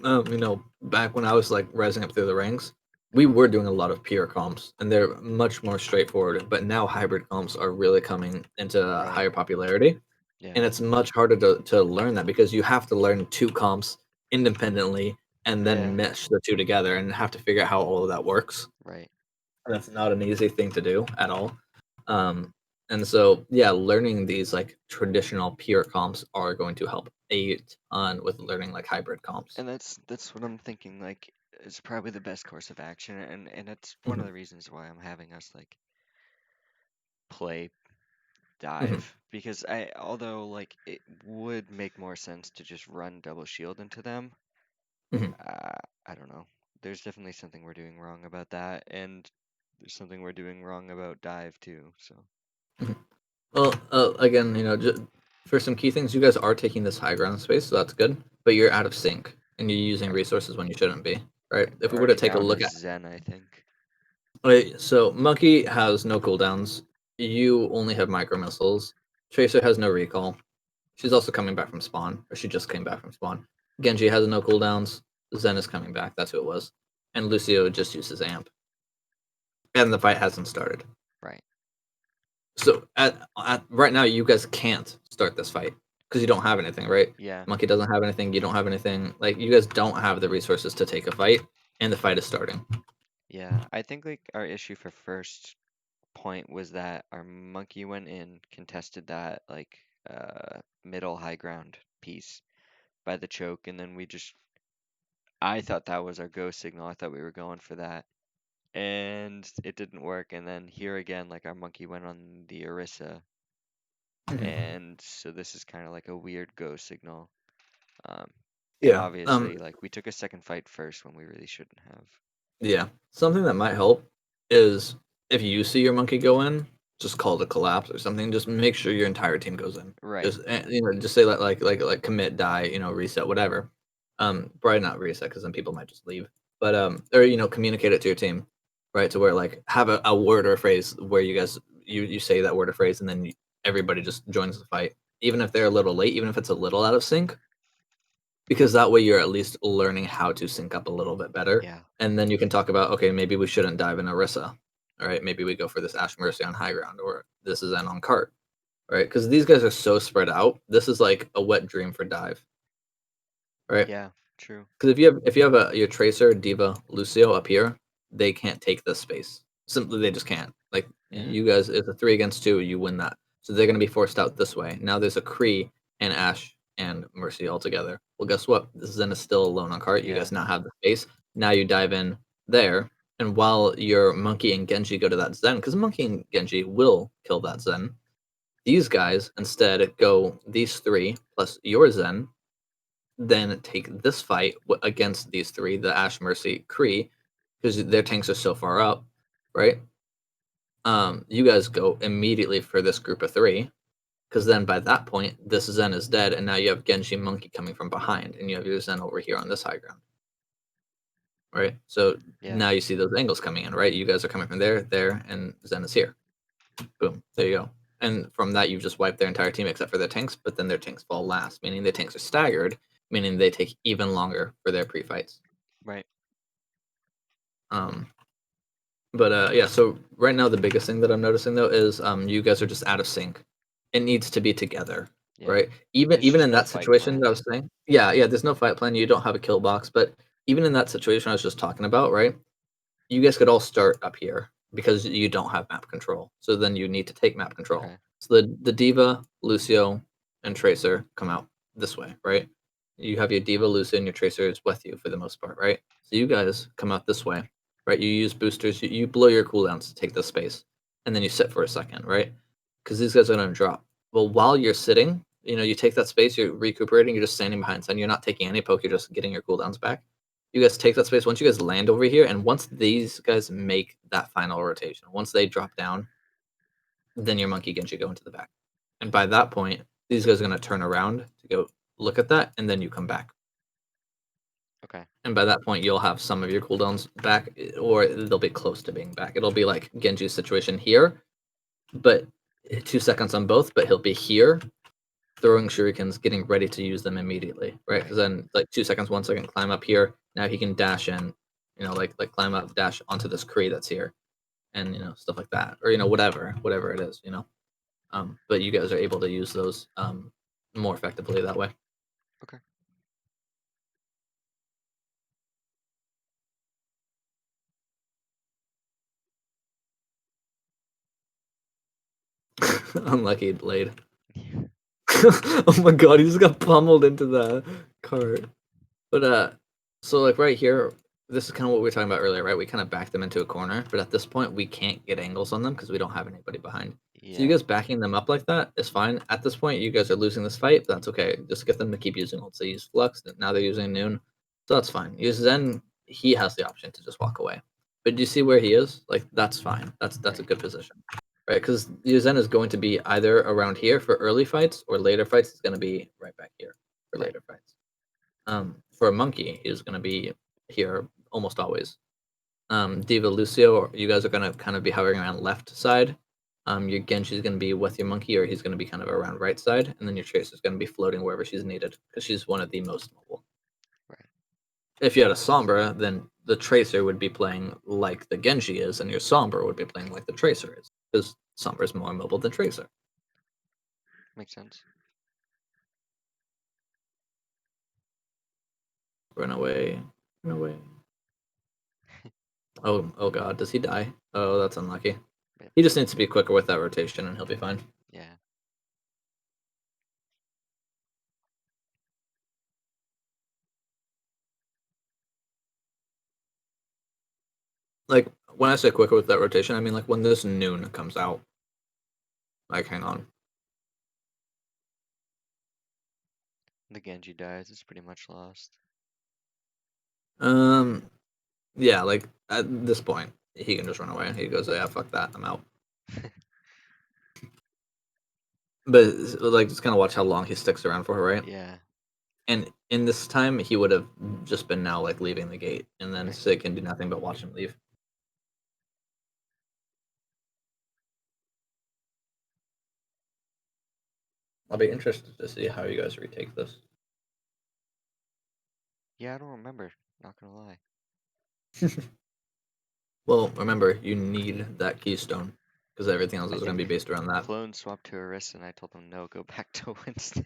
back when I was like rising up through the ranks, we were doing a lot of pure comps, and they're much more straightforward. But now hybrid comps are really coming into Right. higher popularity, and Yeah. it's much harder to learn that because you have to learn two comps independently and then Yeah. mesh the two together and have to figure out how all of that works. Right. And that's not an easy thing to do at all. Um, and so, yeah, learning these like traditional pure comps are going to help a ton with learning like hybrid comps. And that's what I'm thinking, like, is probably the best course of action, and it's one of Hmm. the reasons why I'm having us like play Hmm. dive because although like it would make more sense to just run double shield into them, Hmm. I don't know. There's definitely something we're doing wrong about that, and there's something we're doing wrong about dive too. So Hmm. Well, again, just for some key things, you guys are taking this high ground space, so that's good. But you're out of sync, and you're using right, resources when you shouldn't be. Right? right. If We're we were to already take a down look to at, Zen, I think. okay, so Monkey has no cooldowns. You only have micro missiles. Tracer has no recall. She's also coming back from spawn, or she just came back from spawn. Genji has no cooldowns. Zen is coming back. That's who it was. And Lucio just uses amp, and the fight hasn't started. Right. So at right now, you guys can't start this fight because you don't have anything, right? Yeah. Monkey doesn't have anything. You don't have anything. Like you guys don't have the resources to take a fight, and the fight is starting. Yeah. I think like our issue for first point was that our monkey went in, contested that like middle high ground piece by the choke, and then we just I thought that was our go signal. I thought we were going for that. And it didn't work. And then here again, like our monkey went on the Orisa, Mhm. and so this is kind of like a weird go signal. Um, and Yeah. obviously, like we took a second fight first when we really shouldn't have. Yeah. Something that might help is if you see your monkey go in, just call it a collapse or something. Just make sure your entire team goes in. Right. Just just say like commit, die, reset, whatever. Probably not reset because then people might just leave. But or communicate it to your team, right? To where like have a word or a phrase where you guys you say that word or phrase and then everybody just joins the fight, even if they're a little late, even if it's a little out of sync, because that way you're at least learning how to sync up a little bit better. Yeah. And then you can talk about, okay, maybe we shouldn't dive in Orisa. All right, maybe we go for this Ash Mercy on high ground, or this is Zen on cart, right? Because these guys are so spread out. This is like a wet dream for dive, right? Yeah. True. Because if you have your Tracer, Diva, Lucio up here, they can't take this space. Simply, they just can't. Like Mm-hmm. you guys, it's a 3 against 2. You win that, so they're gonna be forced out this way. Now there's a Kree and Ash and Mercy all together. Well, guess what? This Zen is still alone on cart. You Yeah. guys now have the space. Now you dive in there, and while your Monkey and Genji go to that Zen, because Monkey and Genji will kill that Zen. These guys instead go these three plus your Zen, then take this fight against these three, the Ash, Mercy, Kree, because their tanks are so far up, right? You guys go immediately for this group of three, because then by that point, this Zen is dead, and now you have Genji Monkey coming from behind, and you have your Zen over here on this high ground, right? So Yeah. now you see those angles coming in, right? You guys are coming from there, there, and Zen is here. Boom, there you go. And from that, you've just wiped their entire team except for their tanks, but then their tanks fall last, meaning their tanks are staggered, meaning they take even longer for their pre-fights. Right. Um, but yeah, so right now the biggest thing that I'm noticing though is you guys are just out of sync. It needs to be together, Yeah. right? Even There's even just in no that fight situation that plan. I was saying, yeah, there's no fight plan. You don't have a kill box, but even in that situation I was just talking about, right? You guys could all start up here because you don't have map control. So then you need to take map control. Okay. So the Diva, Lucio, and Tracer come out this way, right? You have your Diva, Lucio, and your Tracer is with you for the most part, right? So you guys come out this way, right? You use boosters, you blow your cooldowns to take the space, and then you sit for a second, right? Because these guys are going to drop. Well, while you're sitting, you take that space, you're recuperating, you're just standing behind Sun, you're not taking any poke, you're just getting your cooldowns back. You guys take that space once you guys land over here, and once these guys make that final rotation, once they drop down, then your Monkey Genji go into the back. And by that point, these guys are going to turn around to go look at that, and then you come back. Okay. And by that point, you'll have some of your cooldowns back, or they'll be close to being back. It'll be like Genji's situation here, but 2 seconds on both, but he'll be here throwing shurikens, getting ready to use them immediately, right? Right. Because then like 2 seconds, 1 second, climb up here. Now he can dash in, like climb up, dash onto this Kree that's here, and stuff like that, or whatever it is. But you guys are able to use those more effectively that way. Okay. Unlucky blade. Oh my god, he just got pummeled into the cart. But so like right here, this is kind of what we were talking about earlier, right? We kind of backed them into a corner, but at this point we can't get angles on them because we don't have anybody behind. So you Yeah. guys backing them up like that is fine. At this point, you guys are losing this fight. But that's okay. Just get them to keep using ult. They use Flux. Now they're using Noon, so that's fine. Use Zen. He has the option to just walk away. But do you see where he is? Like that's fine. That's a Right. good position, right? Because Zen is going to be either around here for early fights or later fights. It's going to be right back here for Right. later fights. For a Monkey, he's going to be here almost always. Diva Lucio, you guys are going to kind of be hovering around left side. Your Genji's going to be with your Monkey, or he's going to be kind of around right side, and then your Tracer's going to be floating wherever she's needed because she's one of the most mobile. Right. If you had a Sombra, then the Tracer would be playing like the Genji is, and your Sombra would be playing like the Tracer is, because Sombra is more mobile than Tracer. Makes sense. Run away, run away. Oh god, does he die? Oh, that's unlucky. Yep. He just needs to be quicker with that rotation, and he'll be fine. Yeah. Like when I say quicker with that rotation, I mean like when this Noon comes out. Like, hang on. The Genji dies. It's pretty much lost. Um, yeah, like at this point, he can just run away. He goes, "Yeah, fuck that, I'm out." But like, just kind of watch how long he sticks around for her, right? Yeah. And in this time, he would have just been now like leaving the gate, and then Right. Sid can do nothing but watch him leave. I'll be interested to see how you guys retake this. Yeah, I don't remember. Not gonna lie. Well, remember, you need that keystone because everything else I is going to be think based around that. clone swapped to Orisa, and I told him no, go back to Winston.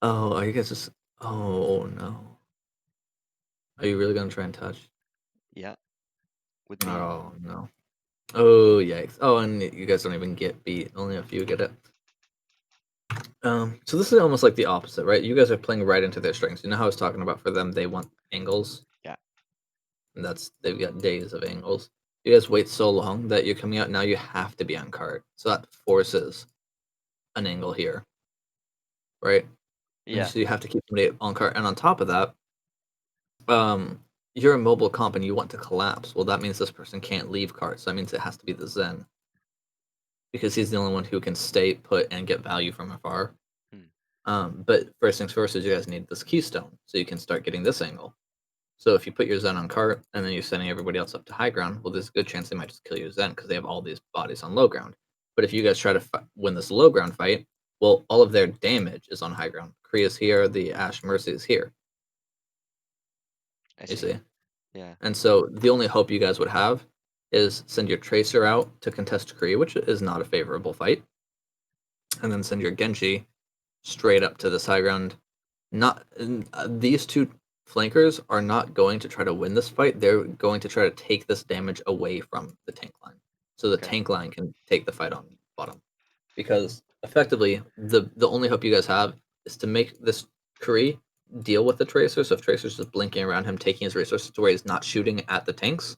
Oh, are you guys just? Oh no! Are you really going to try and touch? Yeah, with beat. Oh no! Oh yikes! Oh, and you guys don't even get beat. Only a few get it. So this is almost like the opposite, right? You guys are playing right into their strengths. You know how I was talking about for them, they want angles, Yeah. and that's they've got days of angles. You guys wait so long that you're coming out now. You have to be on cart, so that forces an angle here, right? And Yeah. so you have to keep somebody on cart. And on top of that, you're a mobile comp and you want to collapse. Well, that means this person can't leave cart. So that means it has to be the Zen because he's the only one who can stay put and get value from afar. Hmm. But first things first is you guys need this keystone so you can start getting this angle. So if you put your Zen on cart and then you're sending everybody else up to high ground, well, there's a good chance they might just kill your Zen because they have all these bodies on low ground. But if you guys try to win this low ground fight, well, all of their damage is on high ground. Kree is here, the Ash Mercy is here. I You see. see, Yeah. and so the only hope you guys would have is send your Tracer out to contest Kree, which is not a favorable fight, and then send your Genji straight up to this high ground. Not these two flankers are not going to try to win this fight. They're going to try to take this damage away from the tank line, so the Okay. tank line can take the fight on bottom. Because effectively, the only hope you guys have is to make this Kree deal with the Tracer. So if Tracer's just blinking around him, taking his resources to where he's not shooting at the tanks,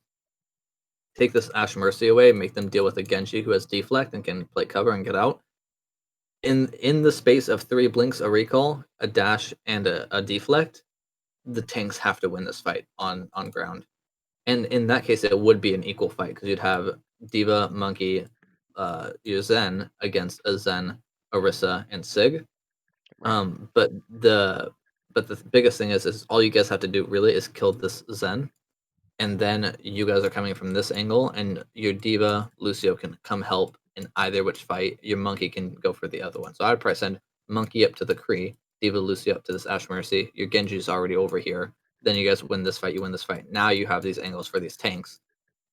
take this Ash Mercy away, make them deal with a Genji who has deflect and can play cover and get out, in the space of 3 blinks, a recall, a dash, and a deflect, the tanks have to win this fight on ground. And in that case, it would be an equal fight because you'd have Diva, Monkey, your Zen against a Zen, Orisa, and Sig. Right. But the biggest thing is all you guys have to do really is kill this Zen, and then you guys are coming from this angle, and your Diva Lucio can come help in either which fight. Your Monkey can go for the other one. So I'd probably send Monkey up to the Kree, Diva Lucio up to this Ash Mercy. Your Genji's already over here. Then you guys win this fight. You win this fight. Now you have these angles for these tanks,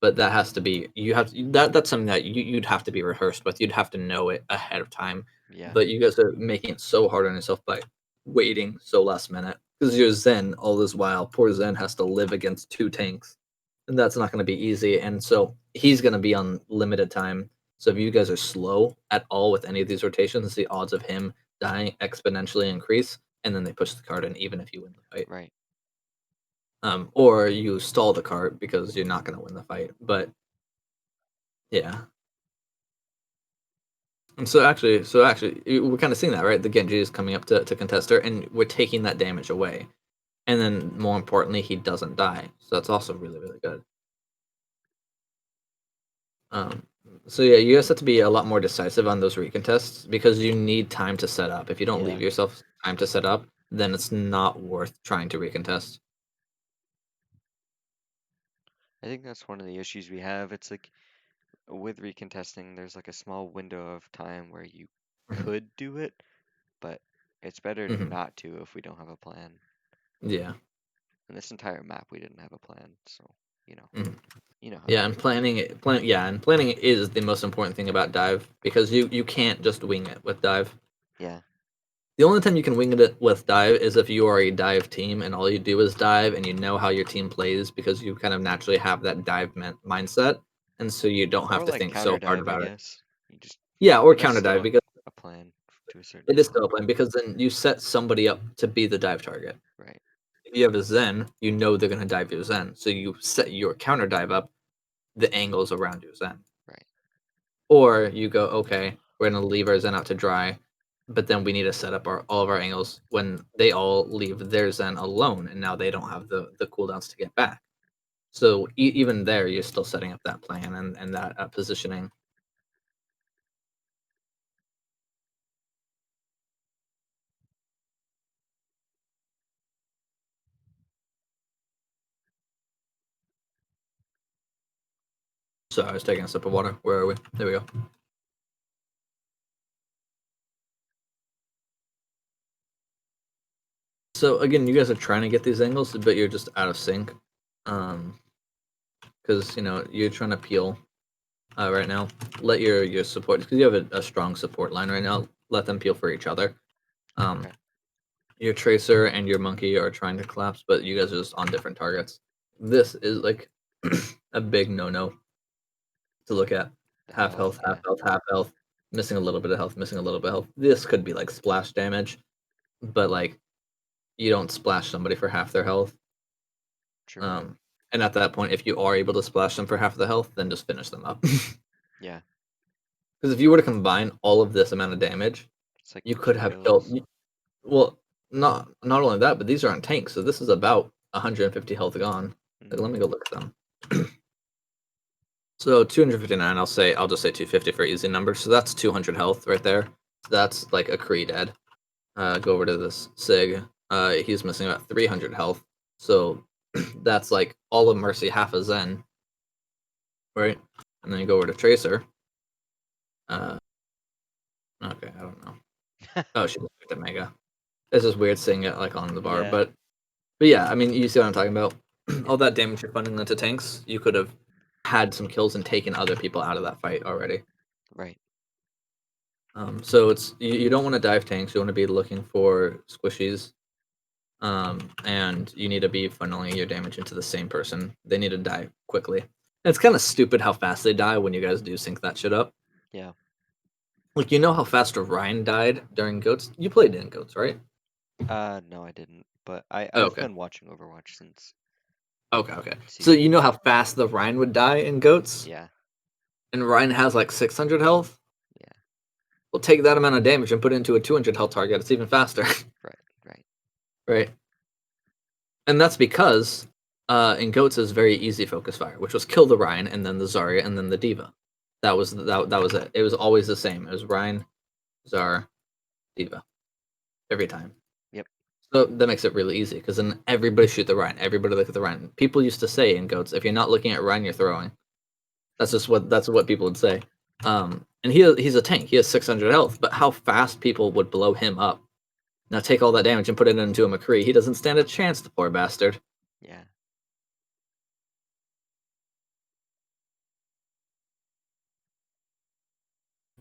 but that has to be you have that's something that you'd have to be rehearsed with. You'd have to know it ahead of time. Yeah. But you guys are making it so hard on yourself by waiting so last minute because you're Zen all this while. Poor Zen has to live against 2 tanks, and that's not going to be easy. And so he's going to be on limited time. So if you guys are slow at all with any of these rotations, the odds of him dying exponentially increase, and then they push the card in even if you win the fight. Right. Or you stall the cart because you're not going to win the fight. But yeah. And so actually, we're kind of seeing that, right? The Genji is coming up to contest her, and we're taking that damage away. And then, more importantly, he doesn't die. So that's also really, really good. Um, so yeah, you guys have to be a lot more decisive on those recontests because you need time to set up. If you don't leave Yeah. yourself time to set up, then it's not worth trying to recontest. I think that's one of the issues we have. It's like with recontesting, there's like a small window of time where you Hmm. could do it, but it's better Hmm. not to if we don't have a plan. Yeah. And this entire map, we didn't have a plan, so you know, Hmm. you know how Yeah, that and goes. planning is the most important thing about dive because you can't just wing it with dive. Yeah. The only time you can wing it with dive is if you are a dive team and all you do is dive and you know how your team plays because you kind of naturally have that dive mindset, and so you don't have Or to like think counter so hard dive, I about it. guess. You just, Yeah, or but that's counter dive still because a plan to a certain it is extent. still a plan because then you set somebody up to be the dive target. Right. If you have a Zen, you know they're going to dive your Zen, so you set your counter dive up the angles around your Zen. Right. Or you go, okay, we're gonna leave our Zen out to dry, but then we need to set up all of our angles when they all leave their Zen alone, and now they don't have the cooldowns to get back. So even there, you're still setting up that plan and that positioning. So I was taking a sip of water. Where are we? There we go. So again, you guys are trying to get these angles, but you're just out of sync. Um, because you're trying to peel right now. Let your support, because you have a strong support line right now. Let them peel for each other. Um, Okay. your tracer and your monkey are trying to collapse, but you guys are just on different targets. This is like a big no-no to look at. The Half health, health, half yeah. health, half health. Missing a little bit of health, missing a little bit of health. This could be like splash damage, but like you don't splash somebody for half their health. True. Um, and at that point, if you are able to splash them for half the health, then just finish them up. Yeah. Because if you were to combine all of this amount of damage, It's like you could two have killed. kills. Well, not only that, but these aren't tanks, so this is about 150 health gone. Like, Mm-hmm. let me go look at them. So 259, I'll just say 250 for easy numbers. So that's 200 health right there. So that's like a Kree dead. Go over to this Sig. He's missing about 300 health. So that's like all of Mercy, half a Zen, right? And then you go over to Tracer. Uh, okay, I don't know. Oh, she just picked a Mega. It's just weird seeing it like on the bar, Yeah. but yeah, I mean, you see what I'm talking about. Yep. All that damage you're putting into tanks, you could have had some kills and taken other people out of that fight already. Right. So you don't want to dive tanks. You want to be looking for squishies, and you need to be funneling your damage into the same person. They need to die quickly. And it's kind of stupid how fast they die when you guys do sync that shit up. Yeah. Like how fast Ryan died during Goats. You played in Goats, right? No, I didn't. But Oh, I've okay. been watching Overwatch since Okay. So season you know one. how fast the Ryan would die in Goats, Yeah. and Ryan has like 600 health. Yeah. Well, take that amount of damage and put it into a 200 health target. It's even faster, Right. Right. right? And that's because in Goats is very easy focus fire, which was kill the Ryan and then the Zarya and then the Diva. That was it. It was always the same. It was Ryan, Zar, Diva every time. Yep. So that makes it really easy because then everybody shoot the Ryan. Everybody look at the Ryan. People used to say in Goats, if you're not looking at Ryan, you're throwing. That's what people would say. And he's a tank. He has 600 health, but how fast people would blow him up. Now take all that damage and put it into a McCree. He doesn't stand a chance, the poor bastard. Yeah.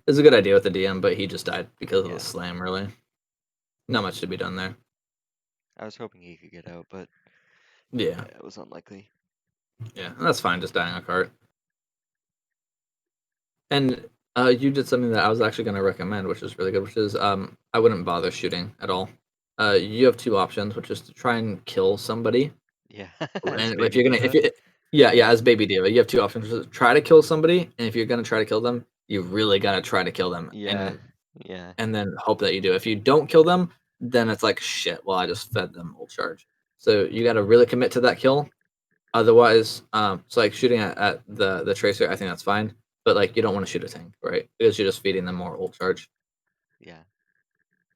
It's a good idea with the DM, but he just died because of the Yeah. slam, really. Not much to be done there. I was hoping he could get out, but Yeah, it was unlikely. yeah. And that's fine, just dying on cart. And you did something that I was actually going to recommend, which is really good, which is I wouldn't bother shooting at all. You have two options, which is to try and kill somebody. Yeah. As And if Baby you're gonna, if Diva. you, yeah, as Baby Diva, you have two options: which is try to kill somebody, and if you're gonna try to kill them, you really gotta try to kill them, Yeah. Yeah. and then hope that you do. If you don't kill them, then it's like shit. Well, I just fed them ult charge. So you got to really commit to that kill. Otherwise, it's like shooting at the tracer. I think that's fine, but like you don't want to shoot a tank, right? Because you're just feeding them more ult charge. Yeah.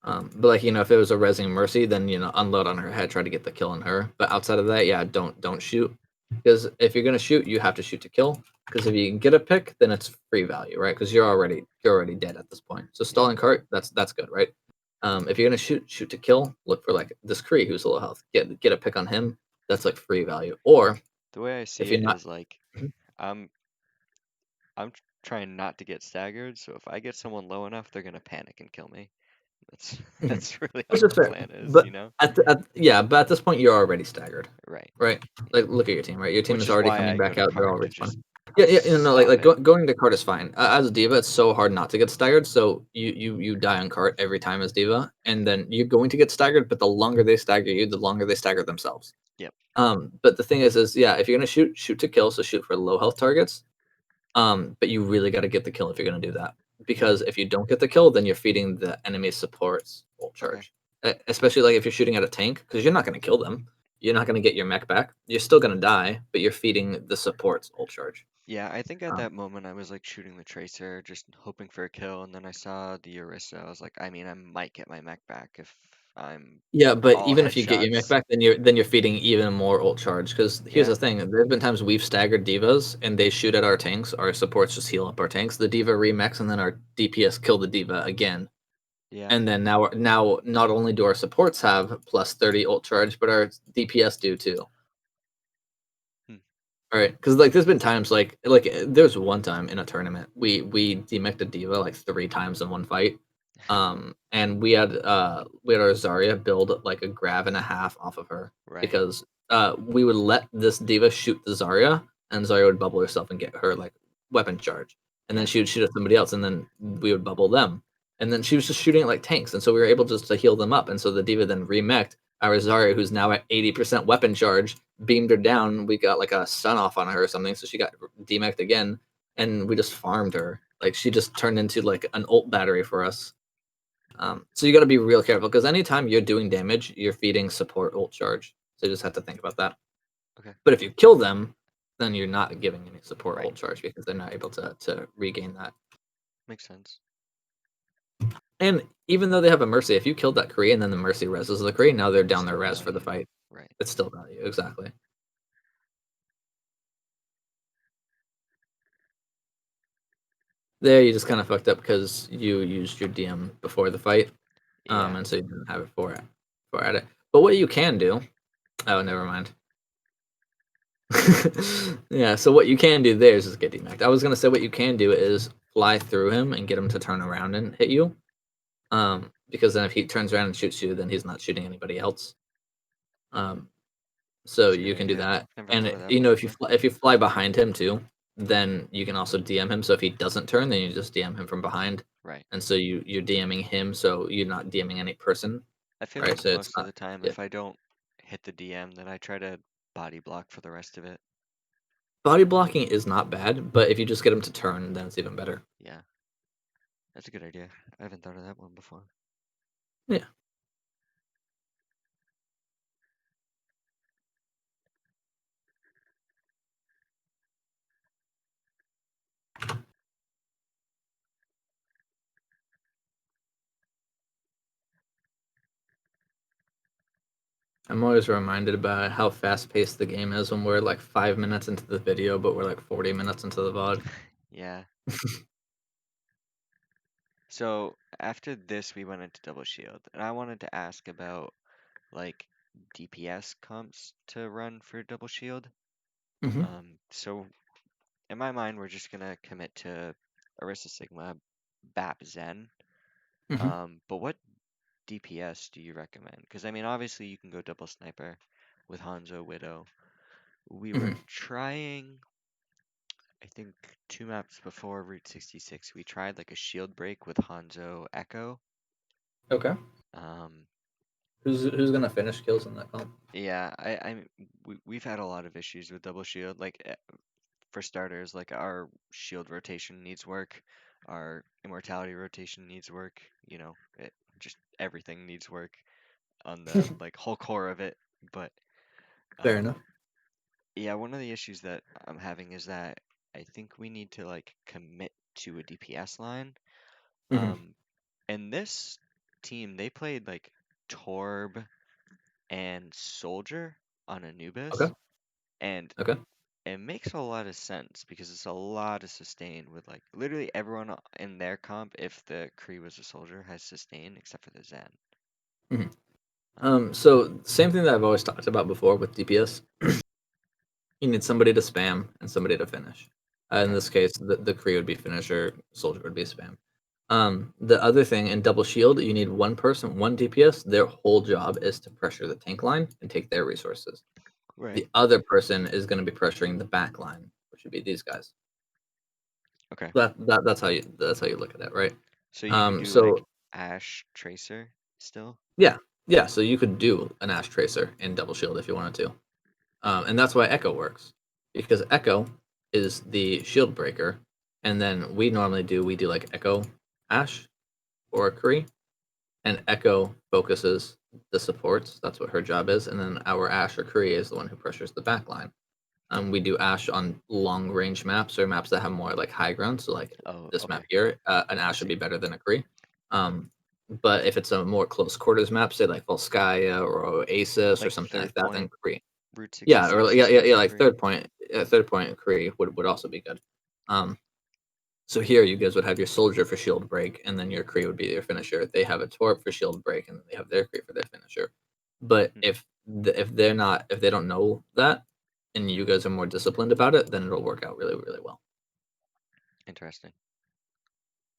But like if it was a resing Mercy, then unload on her head, try to get the kill on her. But outside of that, yeah, don't shoot, because if you're gonna shoot, you have to shoot to kill. Because if you can get a pick, then it's free value, right? Because you're already dead at this point. So Yep. stalling cart, that's good, right? If you're gonna shoot to kill, look for like this Kree who's low health. Get a pick on him. That's like free value. Or The way I if see you're it not, is like Mhm. I'm trying not to get staggered, so if I get someone low enough, they're gonna panic and kill me. That's Mhm. that's really how Which my is fair. plan is, But you know? but at this point you're already staggered, Right. right? Yeah. Like look at your team, right? Your team Which is is already why coming I go back to out. They're all cart to just respawning. Yeah, stop it. going to cart is fine. As a diva, it's so hard not to get staggered. So you die on cart every time as diva, and then you're going to get staggered. But the longer they stagger you, the longer they stagger themselves. Yep. But the thing is yeah, if you're gonna shoot to kill, so shoot for low health targets. But you really got to get the kill if you're going to do that. Yeah. Because if you don't get the kill, then you're feeding the enemy supports ult Okay. charge. Especially like if you're shooting at a tank, because you're not going to kill them. You're not going to get your mech back. You're still going to die, but you're feeding the supports ult charge. Yeah, I think at Um, that moment I was like shooting the tracer, just hoping for a kill, and then I saw the Orisa. I was like, I mean, I might get my mech back if I'm yeah, but all even if you get your mech headshots. back, then you're feeding even more ult charge. Because here's Yeah. the thing: there have been times we've staggered divas and they shoot at our tanks. Our supports just heal up our tanks. The diva remechs, and then our DPS kill the diva again. Yeah. And then now not only do our supports have plus 30 ult charge, but our DPS do too. Hmm. Right, because like, there's been times, there's one time in a tournament, we demeked a D.Va, like, 3 times in one fight, and we had our Zarya build, like, a grav and a half off of her Right. because, we would let this D.Va shoot the Zarya, and Zarya would bubble herself and get her, like, weapon charge, and then Yeah. she would shoot at somebody else, and then we would bubble them, and then she was just shooting at, like, tanks, and so we were able just to heal them up, and so the D.Va then remeked our Zarya, who's now at 80% weapon charge, beamed her down. We got like a stun off on her or something, so she got demeched again, and we just farmed her. Like she just turned into like an ult battery for us. So you got to be real careful because anytime you're doing damage, you're feeding support ult charge. So you just have to think about that. Okay. But if you kill them, then you're not giving any support Right. ult charge because they're not able to regain that. Makes sense. And even though they have a mercy, if you killed that Kree and then the mercy reses the Kree, now they're It's down their still res for the value. fight. Right. It's still value, exactly. There, you just kind of fucked up because you used your DM before the fight, Yeah. and so you didn't have it for at it. But what you can do, oh, never mind. Yeah, so what you can do there is just get demacked. I was gonna say what you can do is fly through him and get him to turn around and hit you. Because then if he turns around and shoots you, then he's not shooting anybody else. Um, so That's a good you can do idea. that, Never and thought of that you one know before. if you fly behind him too, then you can also DM him. So if he doesn't turn, then you just DM him from behind, Right. and so you're DMing him, so you're not DMing any person, I feel right? like So it's most of not, the time, yeah. if I don't hit the DM, then I try to body block for the rest of it. Body blocking is not bad, but if you just get him to turn, then it's even better. Yeah. That's a good idea. I haven't thought of that one before. Yeah. I'm always reminded about how fast paced the game is when we're like 5 minutes into the video, but we're like 40 minutes into the VOD. Yeah. So after this, we went into double shield, and I wanted to ask about like DPS comps to run for double shield. Hmm. So in my mind, we're just gonna commit to Orisa Sigma, BAP Zen. Hmm. But what DPS do you recommend? Because I mean, obviously you can go double sniper with Hanzo Widow. We were Hmm. trying, I think, 2 maps before Route 66. We tried like a shield break with Hanzo Echo. Okay. Um, Who's gonna finish kills in that comp? yeah, we've had a lot of issues with double shield. Like for starters, like our shield rotation needs work, our immortality rotation needs work. Just everything needs work on the like whole core of it. But Fair um, enough. yeah, one of the issues that I'm having is that I think we need to like commit to a DPS line. Hmm. Um, and this team, they played like Torb and Soldier on Okay. Anubis, and Okay. it makes a lot of sense because it's a lot of sustain with like literally everyone in their comp, if the Kree was a soldier, has sustain except for the Zen. Hmm. Um, So same thing that I've always talked about before with DPS. You need somebody to spam and somebody to finish. In okay, this case, the Kree would be finisher, soldier would be spam. The other thing in double shield, you need one person, one DPS. Their whole job is to pressure the tank line and take their resources. right, The other person is going to be pressuring the back line, which would be these guys. okay. That's how you look at it, right? So you could do like So Ash Tracer still? yeah, yeah. So you could do an Ash Tracer in double shield if you wanted to. And that's why Echo works, because Echo is the shield breaker, and then we do like Echo Ash or Kree, and Echo focuses the supports. That's what her job is, and then our Ash or Kree is the one who pressures the back line. We do Ash on long range maps or maps that have more like high ground. So like Oh, this map okay, here, an I Ash would see. be better than a Kree. Um, but if it's a more close quarters map, say like Volskaya or Oasis or Like something like third that, then point, Kree. Route Yeah, or 66 yeah, is yeah, good yeah, for like Kree. third point Kree would also be good. Um, So here you guys would have your soldier for shield break, and then your Kree would be your finisher. They have a Torp for shield break, and then they have their Kree for their finisher. But Hmm. if they're not if they don't know that, and you guys are more disciplined about it, then it'll work out really really well. Interesting.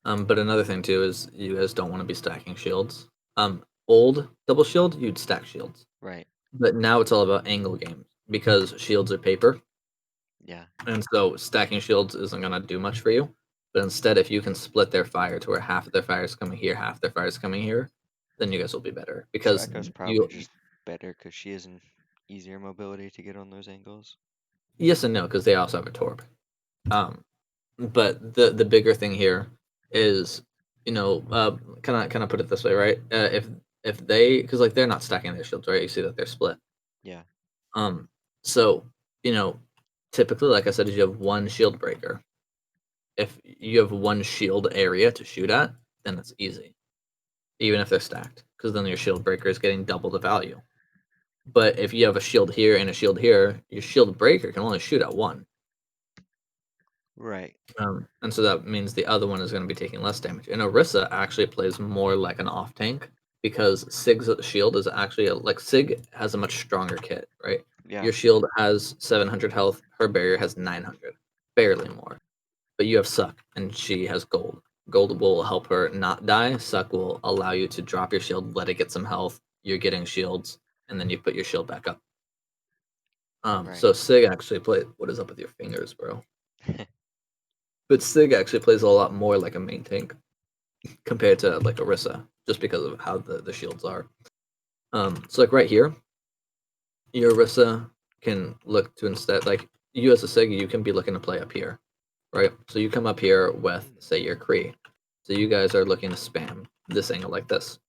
But another thing too is you guys don't want to be stacking shields. Old double shield, you'd stack shields, Right. but now it's all about angle games because shields are paper. Yeah. And so stacking shields isn't gonna do much for you. But instead, if you can split their fire to where half of their fire is coming here, half their fire is coming here, then you guys will be better. So Because Echo's probably you just better because she has an easier mobility to get on those angles. yes and no, because they also have a torp. Um, but the bigger thing here is, kind of put it this way, right? If they because like they're not stacking their shields, right? You see that they're split. Yeah. Um, so you know, typically, like I said, is you have one shield breaker. If you have one shield area to shoot at, then it's easy, even if they're stacked, because then your shield breaker is getting double the value. But if you have a shield here and a shield here, your shield breaker can only shoot at one. Right. And so that means the other one is going to be taking less damage. And Orisa actually plays more like an off tank because Sig's shield is actually like Sig has a much stronger kit, right? Yeah. Your shield has 700 health, her barrier has 900, barely more. But you have Suck, and she has Gold. Gold will help her not die. Suck will allow you to drop your shield, let it get some health. You're getting shields, and then you put your shield back up. Right. So Sig actually plays. What is up with your fingers, bro? But Sig actually plays a lot more like a main tank compared to like Orisa, just because of how the shields are. So like right here, your Orisa can look to instead like you as a Sig, you can be looking to play up here, right? So you come up here with say your Kree. So you guys are looking to spam this angle like this.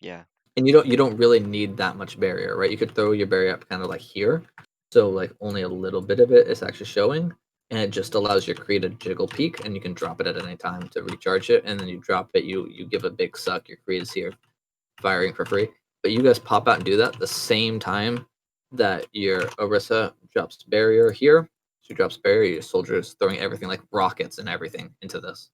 Yeah. And you don't really need that much barrier, right? You could throw your barrier up kind of like here. So like only a little bit of it is actually showing. And it just allows your Kree to jiggle peak and you can drop it at any time to recharge it. And then you drop it, you give a big suck, your Kree is here firing for free. But you guys pop out and do that the same time that your Orisa drops barrier here. She drops barrier, your soldier is throwing everything like rockets and everything into this.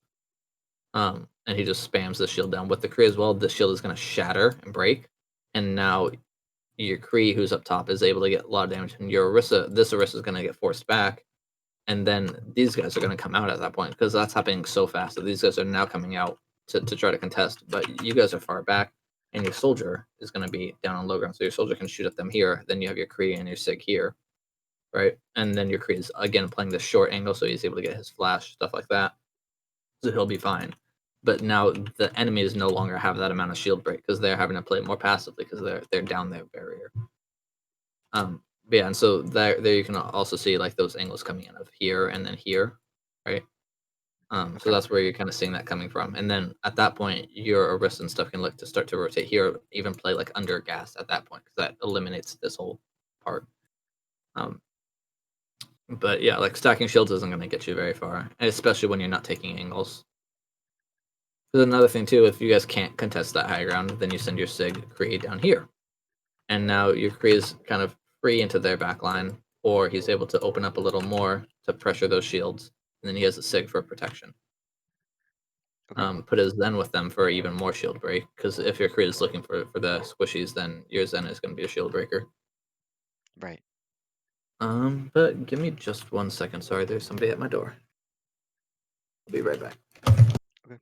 And he just spams the shield down with the Kree as well. The shield is going to shatter and break, and now your Kree, who's up top, is able to get a lot of damage, and your Orisa, this Orisa is going to get forced back, and then these guys are going to come out at that point because that's happening so fast that these guys are now coming out to try to contest, but you guys are far back, and your soldier is going to be down on low ground, so your soldier can shoot at them here. Then you have your Kree and your Sig here, right? And then your Kree is again playing the short angle, so he's able to get his flash, stuff like that, so he'll be fine. But now the enemies no longer have that amount of shield break because they're having to play more passively because they're down their barrier. But yeah, and so there you can also see like those angles coming in of here and then here, right? So Okay. that's where you're kind of seeing that coming from. And then at that point, your Arista and stuff can look to start to rotate here, even play like under gas at that point because that eliminates this whole part. Um, but yeah, like stacking shields isn't going to get you very far, especially when you're not taking angles. There's another thing too. If you guys can't contest that high ground, then you send your Sig Kree down here, and now your Kree is kind of free into their back line, or he's able to open up a little more to pressure those shields, and then he has a Sig for protection. Okay. Put his Zen with them for even more shield break, because if your Kree is looking for the squishies, then your Zen is going to be a shield breaker. Right. But give me just 1 second. Sorry, there's somebody at my door. I'll be right back. Okay.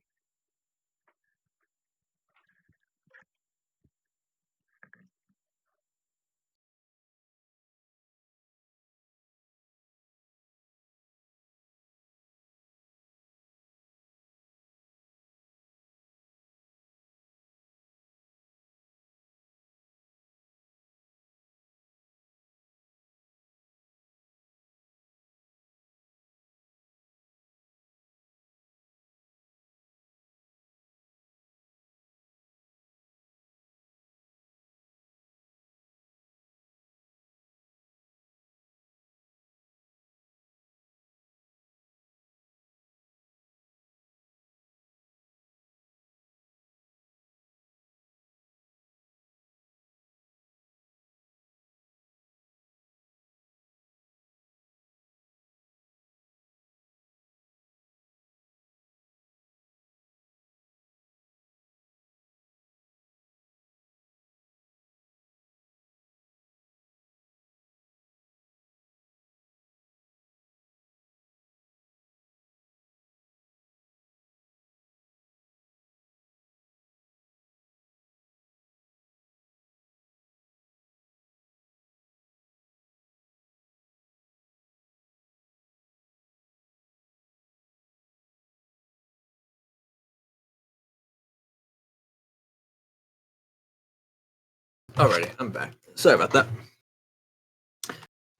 Alrighty, I'm back. Sorry about that.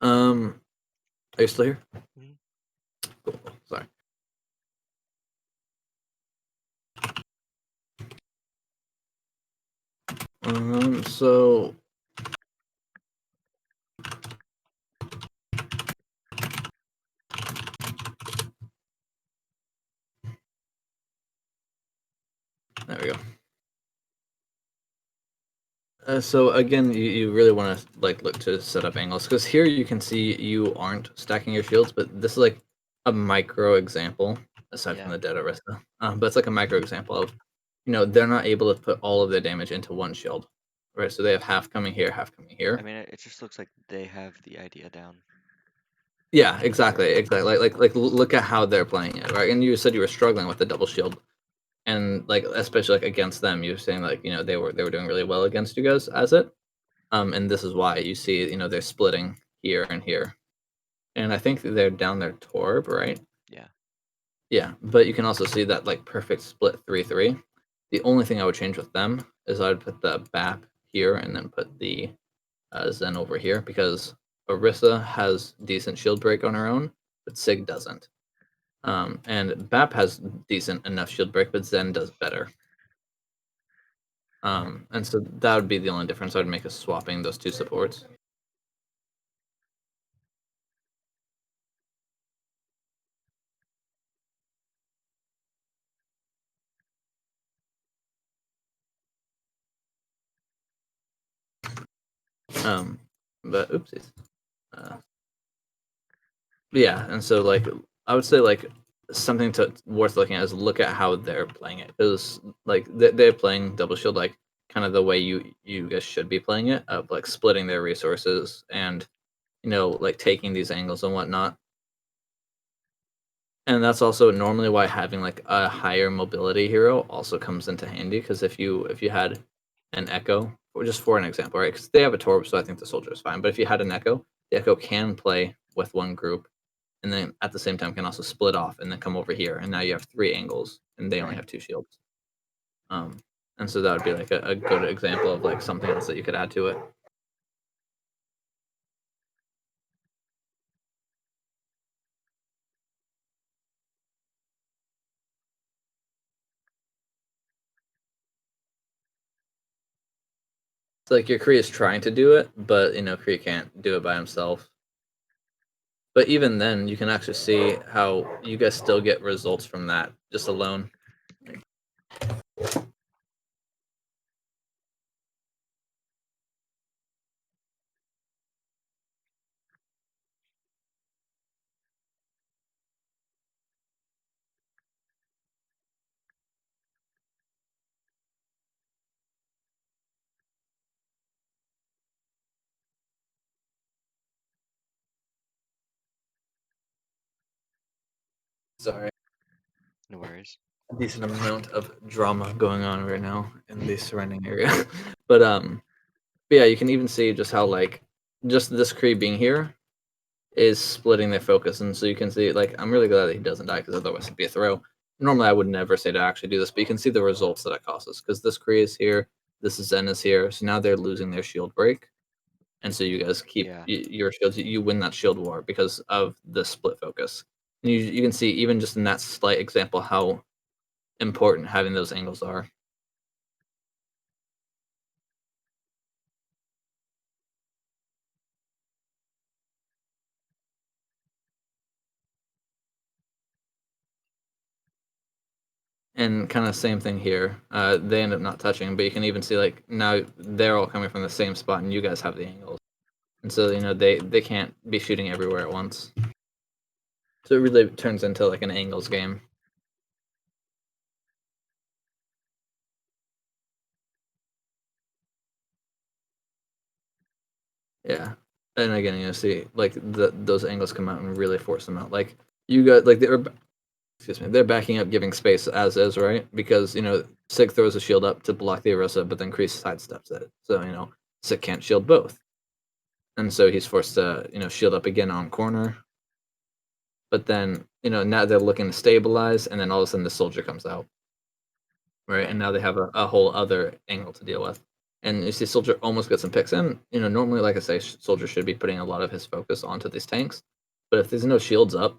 Um, are you still here? Mhm. Cool. Sorry. So there we go. So again, you really want to like look to set up angles because here you can see you aren't stacking your shields, but this is like a micro example aside from Yeah. the dead Arista. But it's like a micro example of they're not able to put all of their damage into one shield, right? So they have half coming here, half coming I here. mean, it just looks like they have the idea down. Yeah, exactly, exactly. Look at how they're playing it, right? And you said you were struggling with the double shield, and like especially like against them, you were saying like they were doing really well against you guys as it. And this is why you see, they're splitting here and here. And I think they're down their Torb, right? Yeah. Yeah, but you can also see that like perfect split 3-3. The only thing I would change with them is I'd put the BAP here and then put the Zen over here because Orisa has decent shield break on her own, but Sig doesn't. And BAP has decent enough shield break, but Zen does better. And so that would be the only difference I would make is swapping those two supports. Um, but oopsies. Uh, yeah, and so like I would say like something to worth looking at is look at how they're playing it because like they're playing double shield like kind of the way you guys should be playing it of like splitting their resources and like taking these angles and whatnot. And that's also normally why having like a higher mobility hero also comes into handy because if you had an Echo, or just for an example, right? Because they have a Torb, so I think the soldier is fine. But if you had an Echo, the Echo can play with one group, and then at the same time can also split off and then come over here, and now you have three angles, and they only Right. have two shields. Um, and so that would be like a good example of like something else that you could add to it. It's like your Kree is trying to do it, but Kree can't do it by himself. But even then, you can actually see how you guys still get results from that just alone. Sorry, No worries. a decent amount of drama going on right now in the surrounding area. but but yeah, you can even see just how like just this Kree being here is splitting their focus, and so you can see like I'm really glad that he doesn't die because otherwise it'd be a throw. Normally, I would never say to actually do this, but you can see the results that it causes because this Kree is here, this Zen is here, so now they're losing their shield break, and so you guys keep Yeah. your shields. You win that shield war because of the split focus. And you can see even just in that slight example how important having those angles are. And kind of same thing here. They end up not touching, but you can even see like now they're all coming from the same spot, and you guys have the angles, and so they can't be shooting everywhere at once. So it really turns into like an angles game. Yeah, and again, see like those angles come out and really force them out. Like you got like they're excuse me, they're backing up, giving space as is, right? Because Sig throws a shield up to block the Orisa, but then Kreese sidesteps it. So Sig can't shield both, and so he's forced to shield up again on corner. But then now they're looking to stabilize, and then all of a sudden the soldier comes out, right? And Right. now they have a whole other angle to deal with. And you see Soldier almost get some picks in. Normally, like I say, Soldier should be putting a lot of his focus onto these tanks. But if there's no shields up,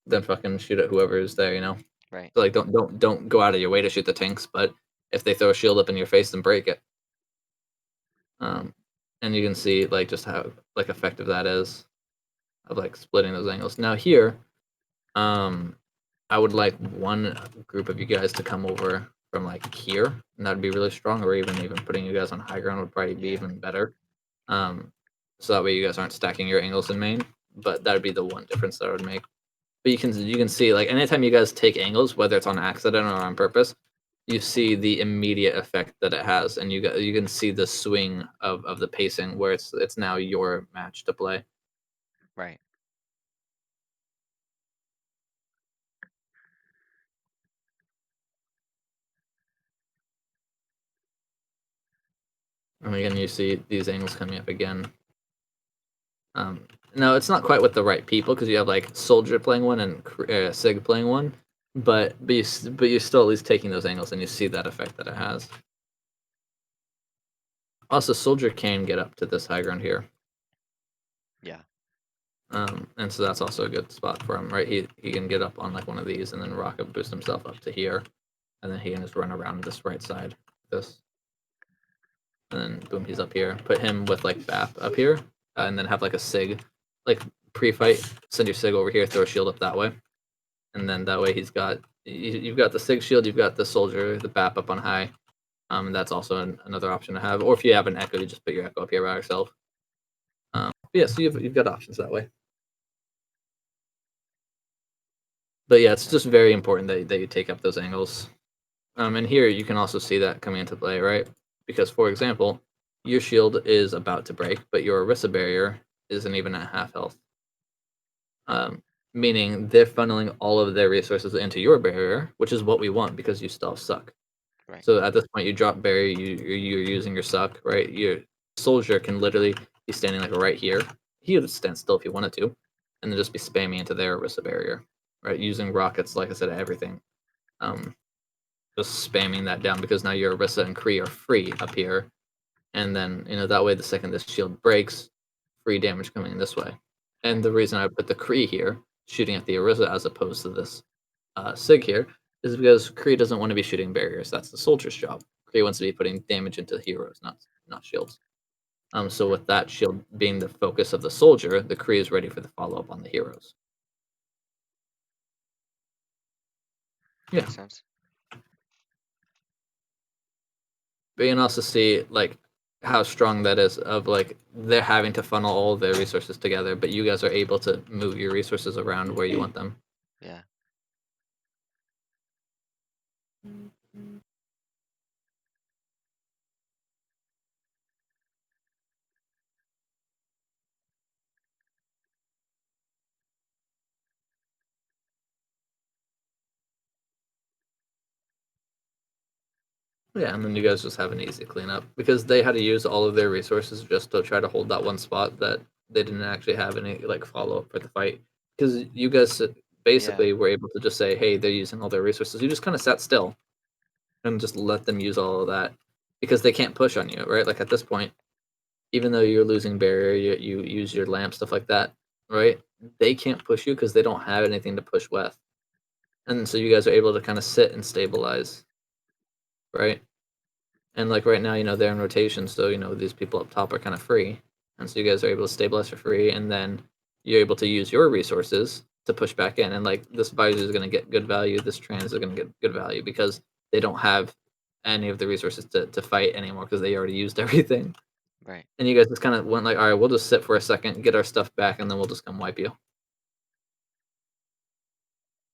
then fucking shoot at whoever is there. Right. So like, don't go out of your way to shoot the tanks. But if they throw a shield up in your face, then break it. Um, and you can see like just how like effective that is of like splitting those angles. Now here, um, I would like one group of you guys to come over from like here, and that'd be really strong. Or even putting you guys on high ground would probably be Yeah. even better. Um, so that way you guys aren't stacking your angles in main. But that would be the one difference that I would make. But you can see like anytime you guys take angles, whether it's on accident or on purpose, you see the immediate effect that it has, and you can see the swing of the pacing where it's now your match to play. Right. And again, you see these angles coming up again. No, it's not quite with the right people because you have like Soldier playing one and Sig playing one, but you're still at least taking those angles, and you see that effect that it has. Also, Soldier can get up to this high ground here. Yeah. And so that's also a good spot for him, right? He can get up on like one of these and then rocket boost himself up to here, and then he can just run around this right side, this, and then boom, he's up here. Put him with like BAP up here, and then have like a Sig, like pre-fight. Send your Sig over here, throw a shield up that way, and then that way you've got the Sig shield, you've got the Soldier, the BAP up on high. And that's also another option to have. Or if you have an Echo, you just put your Echo up here by yourself. Yeah, so you've got options that way. But yeah, it's just very important that you take up those angles. And here you can also see that coming into play, right? Because, for example, your shield is about to break, but your Orisa barrier isn't even at half health. Meaning they're funneling all of their resources into your barrier, which is what we want because you still suck. Right. So at this point, you drop barrier, you're using your suck, right? Your Soldier can literally be standing like right here. He would stand still if he wanted to, and then just be spamming into their Orisa barrier, right? Using rockets, like I said, everything. Um, just spamming that down because now your Orisa and Kree are free up here, and then that way the second this shield breaks, free damage coming this way. And Right. the reason I put the Kree here, shooting at the Orisa as opposed to this Sig here, is because Kree doesn't want to be shooting barriers. That's the soldier's job. Kree wants to be putting damage into heroes, not shields. So with that shield being the focus of the soldier, the Kree is ready for the follow up on the heroes. Yeah, Makes sense. but you can also see like how strong that is of like they're having to funnel all their resources together, but you guys are able to move your resources around where you want them. Yeah. Yeah, and then you guys just have an easy cleanup because they had to use all of their resources just to try to hold that one spot that they didn't actually have any like follow up for the fight. Because you guys Yeah. basically were able to just say, "Hey, they're using all their resources." You just kind of sat still and just let them use all of that because they can't push on you, right? Like at this point, even though you're losing barrier, you use your lamp stuff like that, right? They can't push you because they don't have anything to push with, and so you guys are able to kind of sit and stabilize, right? And like right now, they're in rotation, so these people up top are kind of free, and so you guys are able to stabilize for free, and then you're able to use your resources to push back in. And like this visor is going to get good value, this trans is going to get good value because they don't have any of the resources to fight anymore because they already used everything. Right. And you guys just kind of went like, all right, we'll just sit for a second, get our stuff back, and then we'll just come wipe you.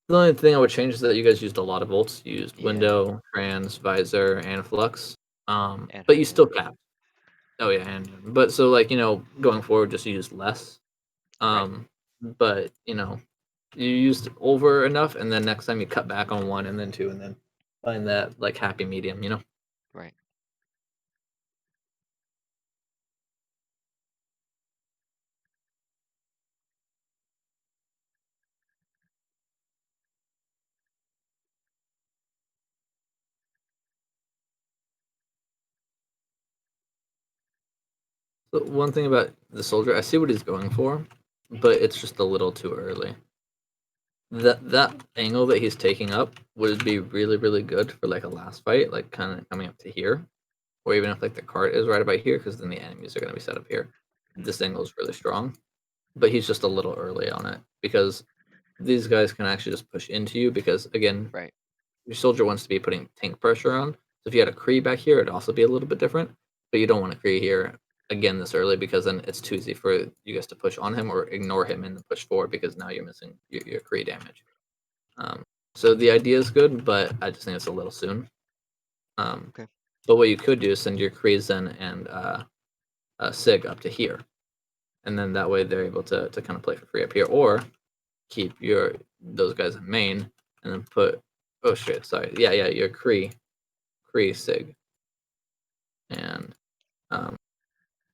The only thing I would change is that you guys used a lot of bolts. You used Yeah. window, trans, visor, and flux. And But you Hyneum. still capped. Oh yeah, and but so like going forward, just use less. Right. But you used over enough, and then next time you cut back on one, and then two, and then find that like happy medium. Right. One thing about the soldier, I see what he's going for, but it's just a little too early. That angle that he's taking up would be really, really good for like a last fight, like kind of coming up to here, or even if like the cart is right about here, because then the enemies are going to be set up here. This angle is really strong, but he's just a little early on it because these guys can actually just push into you because again, Right. your soldier wants to be putting tank pressure on. So if you had a Kree back here, it'd also be a little bit different. But you don't want a Kree here again this early because then it's too easy for you guys to push on him or ignore him and push forward because now you're missing your Kree damage. Um, so the idea is good, but I just think it's a little soon. Um, Okay. but what you could do is send your Kree Zen and Sig up to here, and then that way they're able to kind of play for free up here, or keep those guys in main and then put your Kree Sig and um,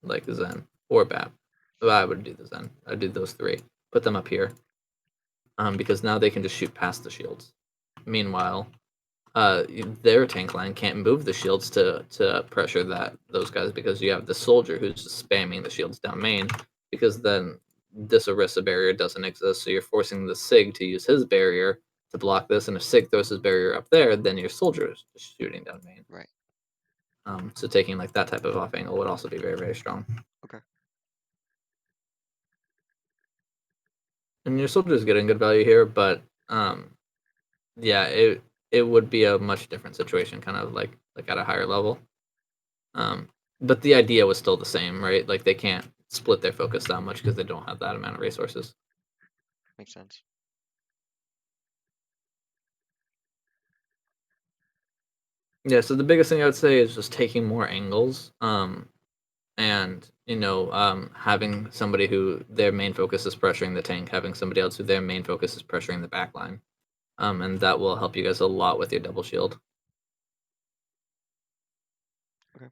like Zen or Bab. But I would do the Zen. I'd do those three. Put them up here because now they can just shoot past the shields. Meanwhile, their tank line can't move the shields to pressure those guys because you have the soldier who's just spamming the shields down main because then this Orisa barrier doesn't exist, so you're forcing the Sig to use his barrier to block this, and if Sig throws his barrier up there, then your soldier is just shooting down main. Right. So taking like that type of off angle would also be very, very strong. Okay. And your soldier is getting good value here, but yeah, it would be a much different situation, kind of like at a higher level. Um, but the idea was still the same, right? Like they can't split their focus that much because they don't have that amount of resources. Makes sense. Yeah, so the biggest thing I would say is just taking more angles, and having somebody who their main focus is pressuring the tank, having somebody else who their main focus is pressuring the back line, and that will help you guys a lot with your double shield. Okay.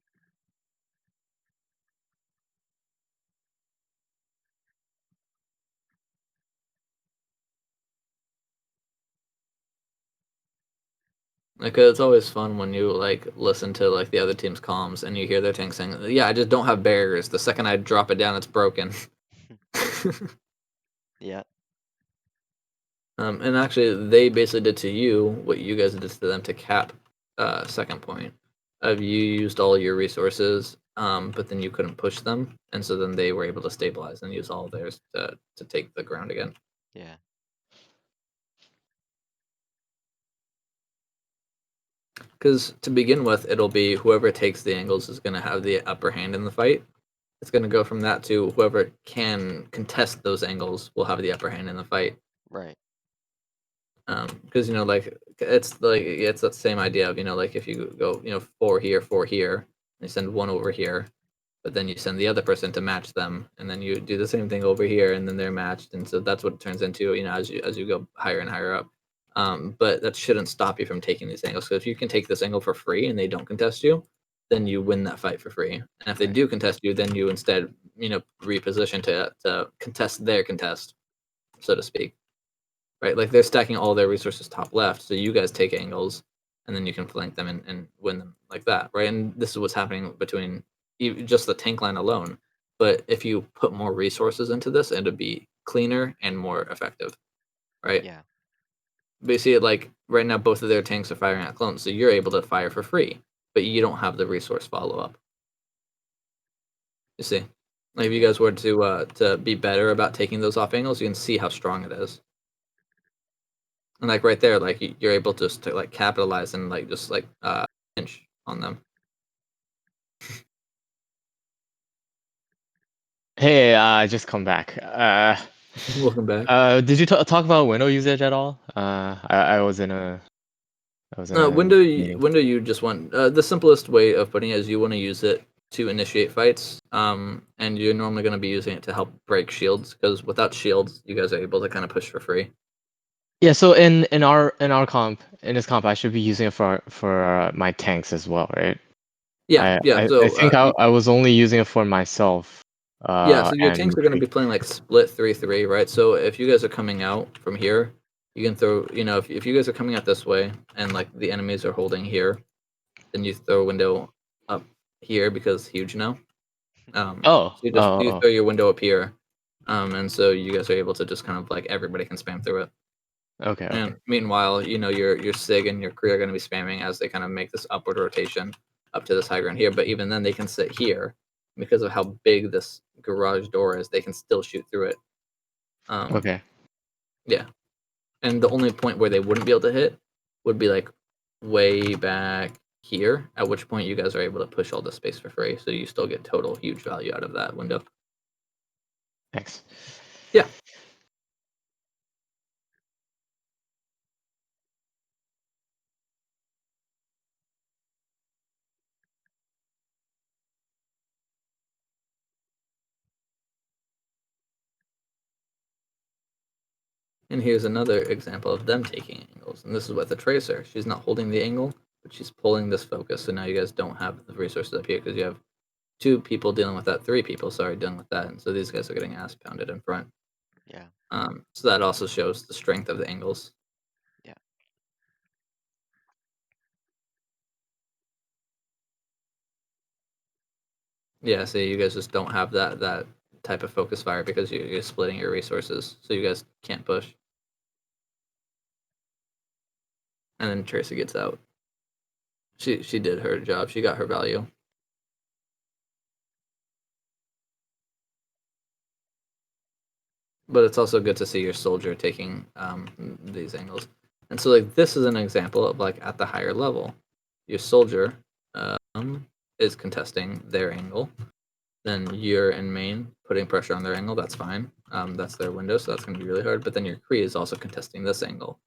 Like it's always fun when you like listen to like the other team's comms and you hear their tank saying, "Yeah, I just don't have barriers. The second I drop it down, it's broken." Yeah. And actually, they basically did to you what you guys did to them to cap second point. Of you used all your resources, but then you couldn't push them, and so then they were able to stabilize and use all of theirs to take the ground again. Yeah. Because to begin with, it'll be whoever takes the angles is going to have the upper hand in the fight. It's going to go from that to whoever can contest those angles will have the upper hand in the fight. Right. Because it's that same idea of like if you go four here, and you send one over here, but then you send the other person to match them, and then you do the same thing over here, and then they're matched, and so that's what it turns into as you go higher and higher up. But that shouldn't stop you from taking these angles. So if you can take this angle for free and they don't contest you, then you win that fight for free. And if they Right. do contest you, then you instead reposition to contest their contest, so to speak. Right, like they're stacking all their resources top left, so you guys take angles, and then you can flank them and win them like that, right? And this is what's happening between just the tank line alone. But if you put more resources into this, it'll be cleaner and more effective, right? Yeah. But you see it like right now, both of their tanks are firing at clones, so you're able to fire for free, but you don't have the resource follow up. You see, like if you Yeah. guys were to be better about taking those off angles, you can see how strong it is. And like right there, like you're able to like capitalize and like just like pinch on them. Hey, I just come back. Welcome back. Did you talk about window usage at all? I was in a meeting. Window you just want the simplest way of putting it is you want to use it to initiate fights. And you're normally going to be using it to help break shields because without shields, you guys are able to kind of push for free. Yeah, so in our comp in this comp, I should be using it for my tanks as well, right? Yeah, I yeah. I, I So think I was only using it for myself. yeah, so your And tanks are going to McCree. be playing like split 3-3, right? So if you guys are coming out from here, you can throw, if you guys are coming out this way and like the enemies are holding here, then you throw a window up here because huge now. Oh, So you oh, throw your window up here, and so you guys are able to just kind of like everybody can spam through it. oh. Okay, okay. And meanwhile, your Sig and your Kree are going to be spamming as they kind of make this upward rotation up to this high ground here. But even then, they can sit here because of how big this garage door is. They can still shoot through it. Okay. Yeah, and the only point where they wouldn't be able to hit would be like way back here. At which point, you guys are able to push all the space for free, so you still get total huge value out of that window. Thanks. Yeah. And here's another example of them taking angles. And this is with the tracer. She's not holding the angle, but she's pulling this focus. So now you guys don't have the resources up here because you have 2 people dealing with that, 3 people, sorry, dealing with that. And so these guys are getting ass pounded in front. Yeah. So that also shows the strength of the angles. Yeah. Yeah, see, you guys just don't have that type of focus fire because you're splitting your resources. So you guys can't push. And then Tracy gets out. She did her job. She got her value. But it's also good to see your soldier taking these angles. And so like this is an example of like at the higher level, your soldier is contesting their angle. Then you're in main putting pressure on their angle. That's fine. That's their window, so that's going to be really hard. But then your Kree is also contesting this angle.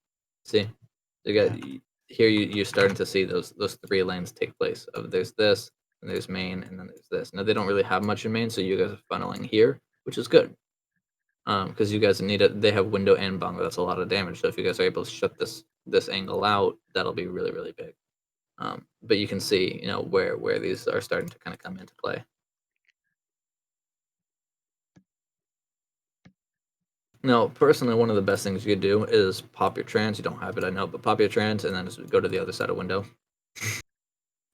See, you got here. You're starting to see those 3 lanes take place. Of there's this, and there's main, and then there's this. Now they don't really have much in main, so you guys are funneling here, which is good. Because you guys need it. They have window and bunga. That's a lot of damage. So if you guys are able to shut this angle out, that'll be really really big. But you can see, where these are starting to kind of come into play. Now, personally, one of the best things you could do is pop your trans. You don't have it, I know, but pop your trans and then just go to the other side of window.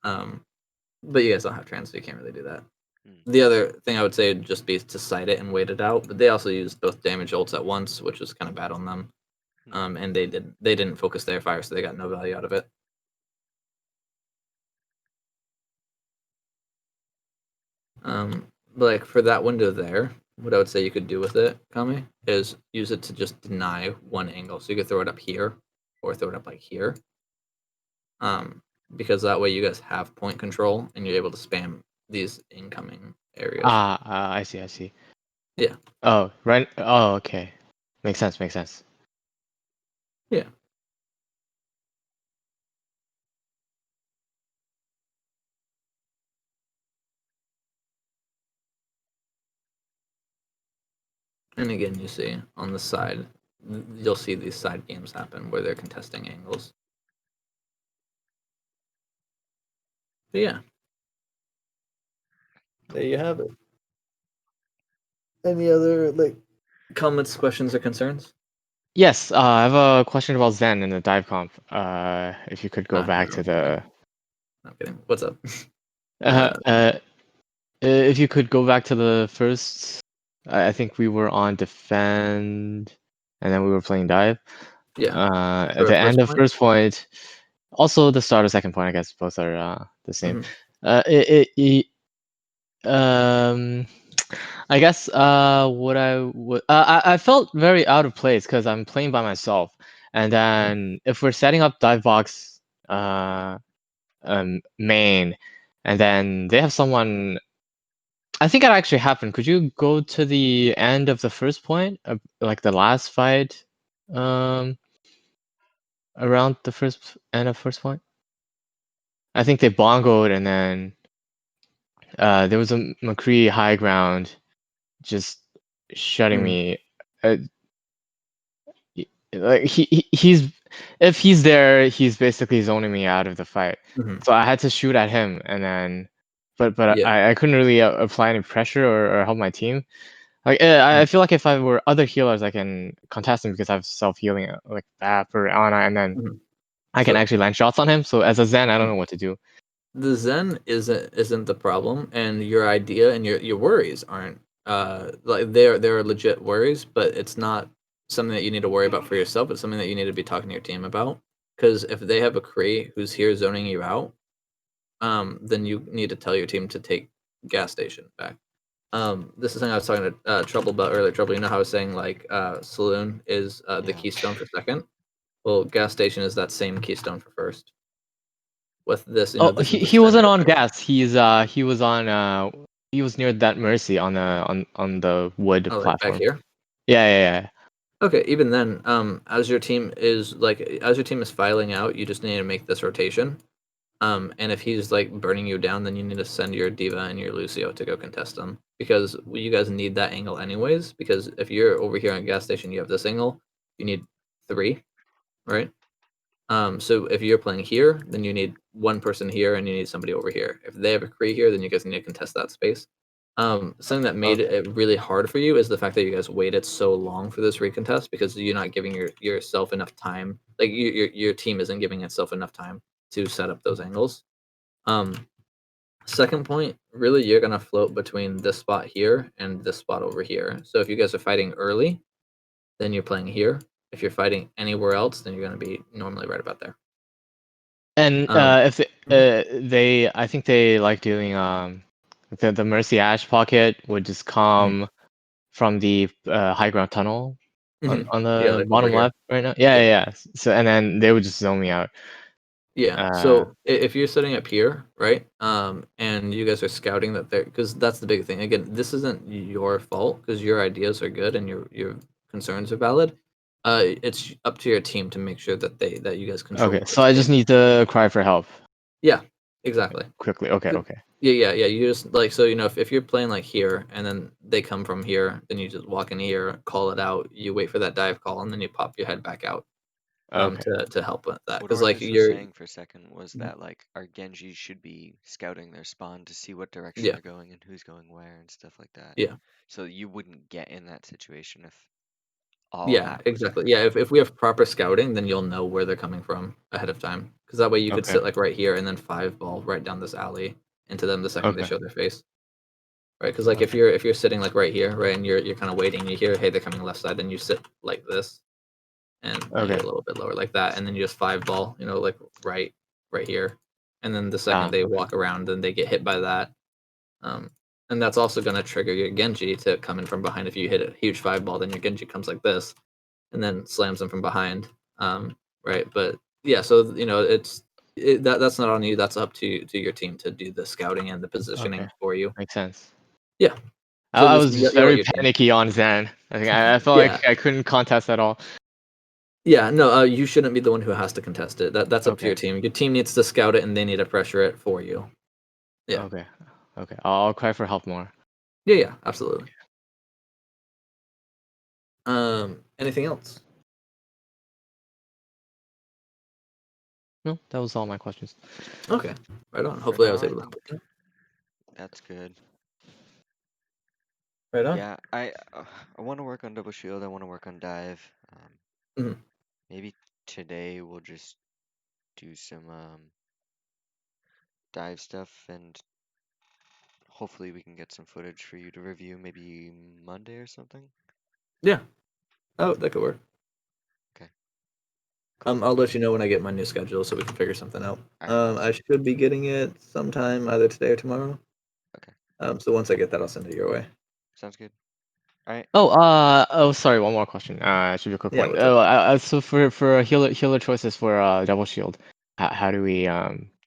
But you guys don't have trans, so you can't really do that. The other thing I would say would just be to sight it and wait it out. But they also used both damage ults at once, which was kind of bad on them. And they didn't focus their fire, so they got no value out of it. But like for that window there, what I would say you could do with it, Kami, is use it to just deny one angle. So you could throw it up here, or throw it up like here. Because that way you guys have point control and you're able to spam these incoming areas. I see, I see. Yeah. Oh, right. Oh, okay. Makes sense, makes sense. Yeah. And again, you see on the side, you'll see these side games happen where they're contesting angles. But yeah. There you have it. Any other comments, questions, or concerns? Yes, I have a question about Zen in the dive comp. If you could go back to No, the. I'm kidding. What's up? If you could go back to the first, I think we were on defend, and then we were playing dive. Yeah. At the end of point? first point, also the start of second point. I guess both are the same. I guess what I would I felt very out of place because I'm playing by myself, and then if we're setting up dive box main, and then they have someone. I think it actually happened. Could you go to the end of the first point, like the last fight, around the first end of first point? I think they bongoed, and then there was a McCree high ground, just shutting me. Like he's if he's there, he's basically zoning me out of the fight. So I had to shoot at him, and then, but Yeah. I couldn't really apply any pressure or help my team. Like I feel like if I were other healers, I can contest him because I have self healing like that for Ana, and then I can So actually land shots on him. So as a Zen, I don't know what to do. The Zen isn't the problem, and your idea and your worries aren't like they're legit worries, but it's not something that you need to worry about for yourself. It's something that you need to be talking to your team about. Because if they have a Kree who's here zoning you out, then you need to tell your team to take gas station back. This is something I was talking to Trouble about earlier. Trouble, you know how I was saying like saloon is the Yeah. keystone for second. Well, gas station is that same keystone for first. With this, Oh, this is the he wasn't center. on gas. He was on he was near that Mercy on the wood Oh, like back platform. here. Yeah. Okay, even then, as your team is filing out, you just need to make this rotation. And if he's like burning you down, then you need to send your Diva and your Lucio to go contest him because you guys need that angle anyways. Because if you're over here on gas station, you have this angle, you need 3, right? So if you're playing here, then you need one person here and you need somebody over here. If they have a Kree here, then you guys need to contest that space. Something that made Okay. it really hard for you is the fact that you guys waited so long for this recontest because you're not giving yourself enough time. Like your team isn't giving itself enough time to set up those angles. Second point, really, you're gonna float between this spot here and this spot over here. So if you guys are fighting early, then you're playing here. If you're fighting anywhere else, then you're gonna be normally right about there. And Um, if I think they like doing the Mercy Ash pocket would just mhm, come from the high ground tunnel mhm. on Yeah, the like over bottom here. left right now. Yeah, Yeah. yeah, yeah. So and then they would just zone me out. Yeah. Uh, So if you're setting up here, right, and you guys are scouting that there, because that's the big thing. Again, this isn't your fault because your ideas are good and your concerns are valid. It's up to your team to make sure that you guys control okay, the so I just space. need to cry for help Yeah, exactly. quickly. Okay, Good. okay, Yeah. You just like so if you're playing like here and then they come from here, then you just walk in here, call it out. You wait for that dive call, and then you pop your head back out okay, to help with that What because like Orthus was you're saying for a second was that like our Genji should be scouting their spawn to see what direction yeah they're going and who's going where and stuff like that. yeah. So you wouldn't get in that situation if all Yeah, that was exactly. Yeah, occurring. if we have proper scouting, then you'll know where they're coming from ahead of time. Because that way you could okay, sit like right here and then 5 ball right down this alley into them the second they okay, show their face. Right? Because like okay, if you're sitting like right here, right, and you're kind of waiting, you hear hey they're coming left side, then you sit like this and maybe okay. a little bit lower like that, and then you just 5 ball, like right here, and then the second they Okay, walk around, then they get hit by that. Um, and that's also going to trigger your Genji to come in from behind. If you hit a huge 5 ball, then your Genji comes like this, and then slams them from behind. Right, but yeah, so that's not on you. That's up to your team to do the scouting and the okay, positioning for you. makes sense. Yeah, so I just was just yell at very your team. panicky on Zen. I think I felt Yeah, like I couldn't contest at all. yeah, no, you shouldn't be the one who has to contest it. That's up to your Okay, team. Your team needs to scout it, and they need to pressure it for you. Yeah, okay, okay. I'll cry for help more. yeah, absolutely. Anything else? No, that was all my questions. Okay, right on. For Hopefully, I was now, I able to think help with that. that's good. Right on. Yeah, I want to work on double shield. I want to work on dive. Mhm. Maybe today we'll just do some dive stuff, and hopefully we can get some footage for you to review. Maybe Monday or something. Yeah. Oh, that could work. Okay, cool. I'll let you know when I get my new schedule so we can figure something out. All right, I awesome. should be getting it sometime either today or tomorrow. Okay, So once I get that, I'll send it your way. sounds good. All right. Oh, sorry, one more question. It should be a quick Yeah, one. what's up? So for healer choices for double shield, how do we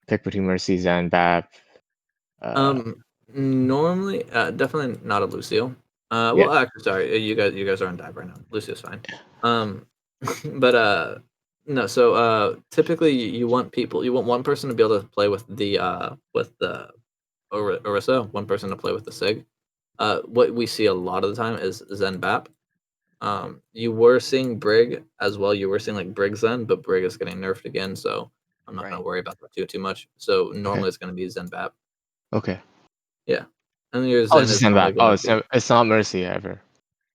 pick between Mercies and Bab? Uh, Normally, definitely not a Lucio. yeah. Well, actually, sorry, you guys are on dive right now. Lucio's fine. Um, but no. So typically, you want one person to be able to play with the Orisa, one person to play with the Sig. What we see a lot of the time is Zen Bap. You were seeing Brig as well. You were seeing like Brig Zen, but Brig is getting nerfed again, so I'm not gonna Right. worry about that too much. So Okay. normally it's gonna be Zen Bap. Okay. Yeah, and your Oh, Zen it's just is send normally back. Oh, gonna be it's not Mercy ever.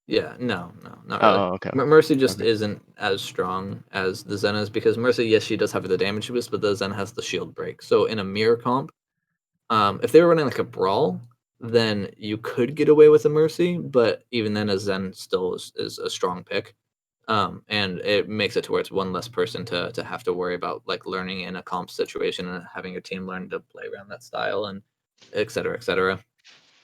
Yeah, no, not really. Oh, okay. Mercy just Okay. isn't as strong as the Zen is because Mercy, yes, she does have the damage boost, but the Zen has the shield break. So in a mirror comp, if they were running like a brawl, then you could get away with a Mercy, but even then, a Zen still is a strong pick. And it makes it to where it's one less person to have to worry about like learning in a comp situation and having your team learn to play around that style and et cetera, et cetera.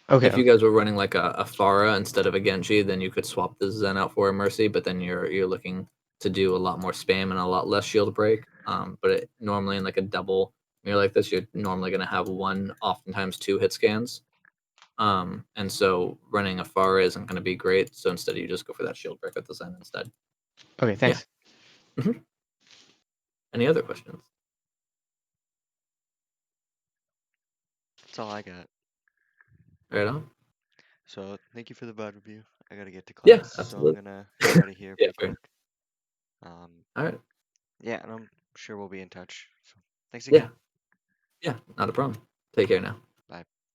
Okay. If you guys were running like a Pharah instead of a Genji, then you could swap the Zen out for a Mercy, but then you're looking to do a lot more spam and a lot less shield break. But normally in like a double mirror like this, you're normally going to have one, oftentimes two hit scans. And so running a Pharah isn't going to be great. So instead, you just go for that shield break with the Zen instead. Okay. Thanks. Any other questions? That's all I got. Right on. So thank you for the bud review. I gotta get to Yeah, class, so I'm absolutely. gonna get out of here Yeah, pretty fair. quick. All right. Yeah, and I'm sure we'll be in touch. So thanks Yeah. again. Yeah, not a problem. Take care now. Bye.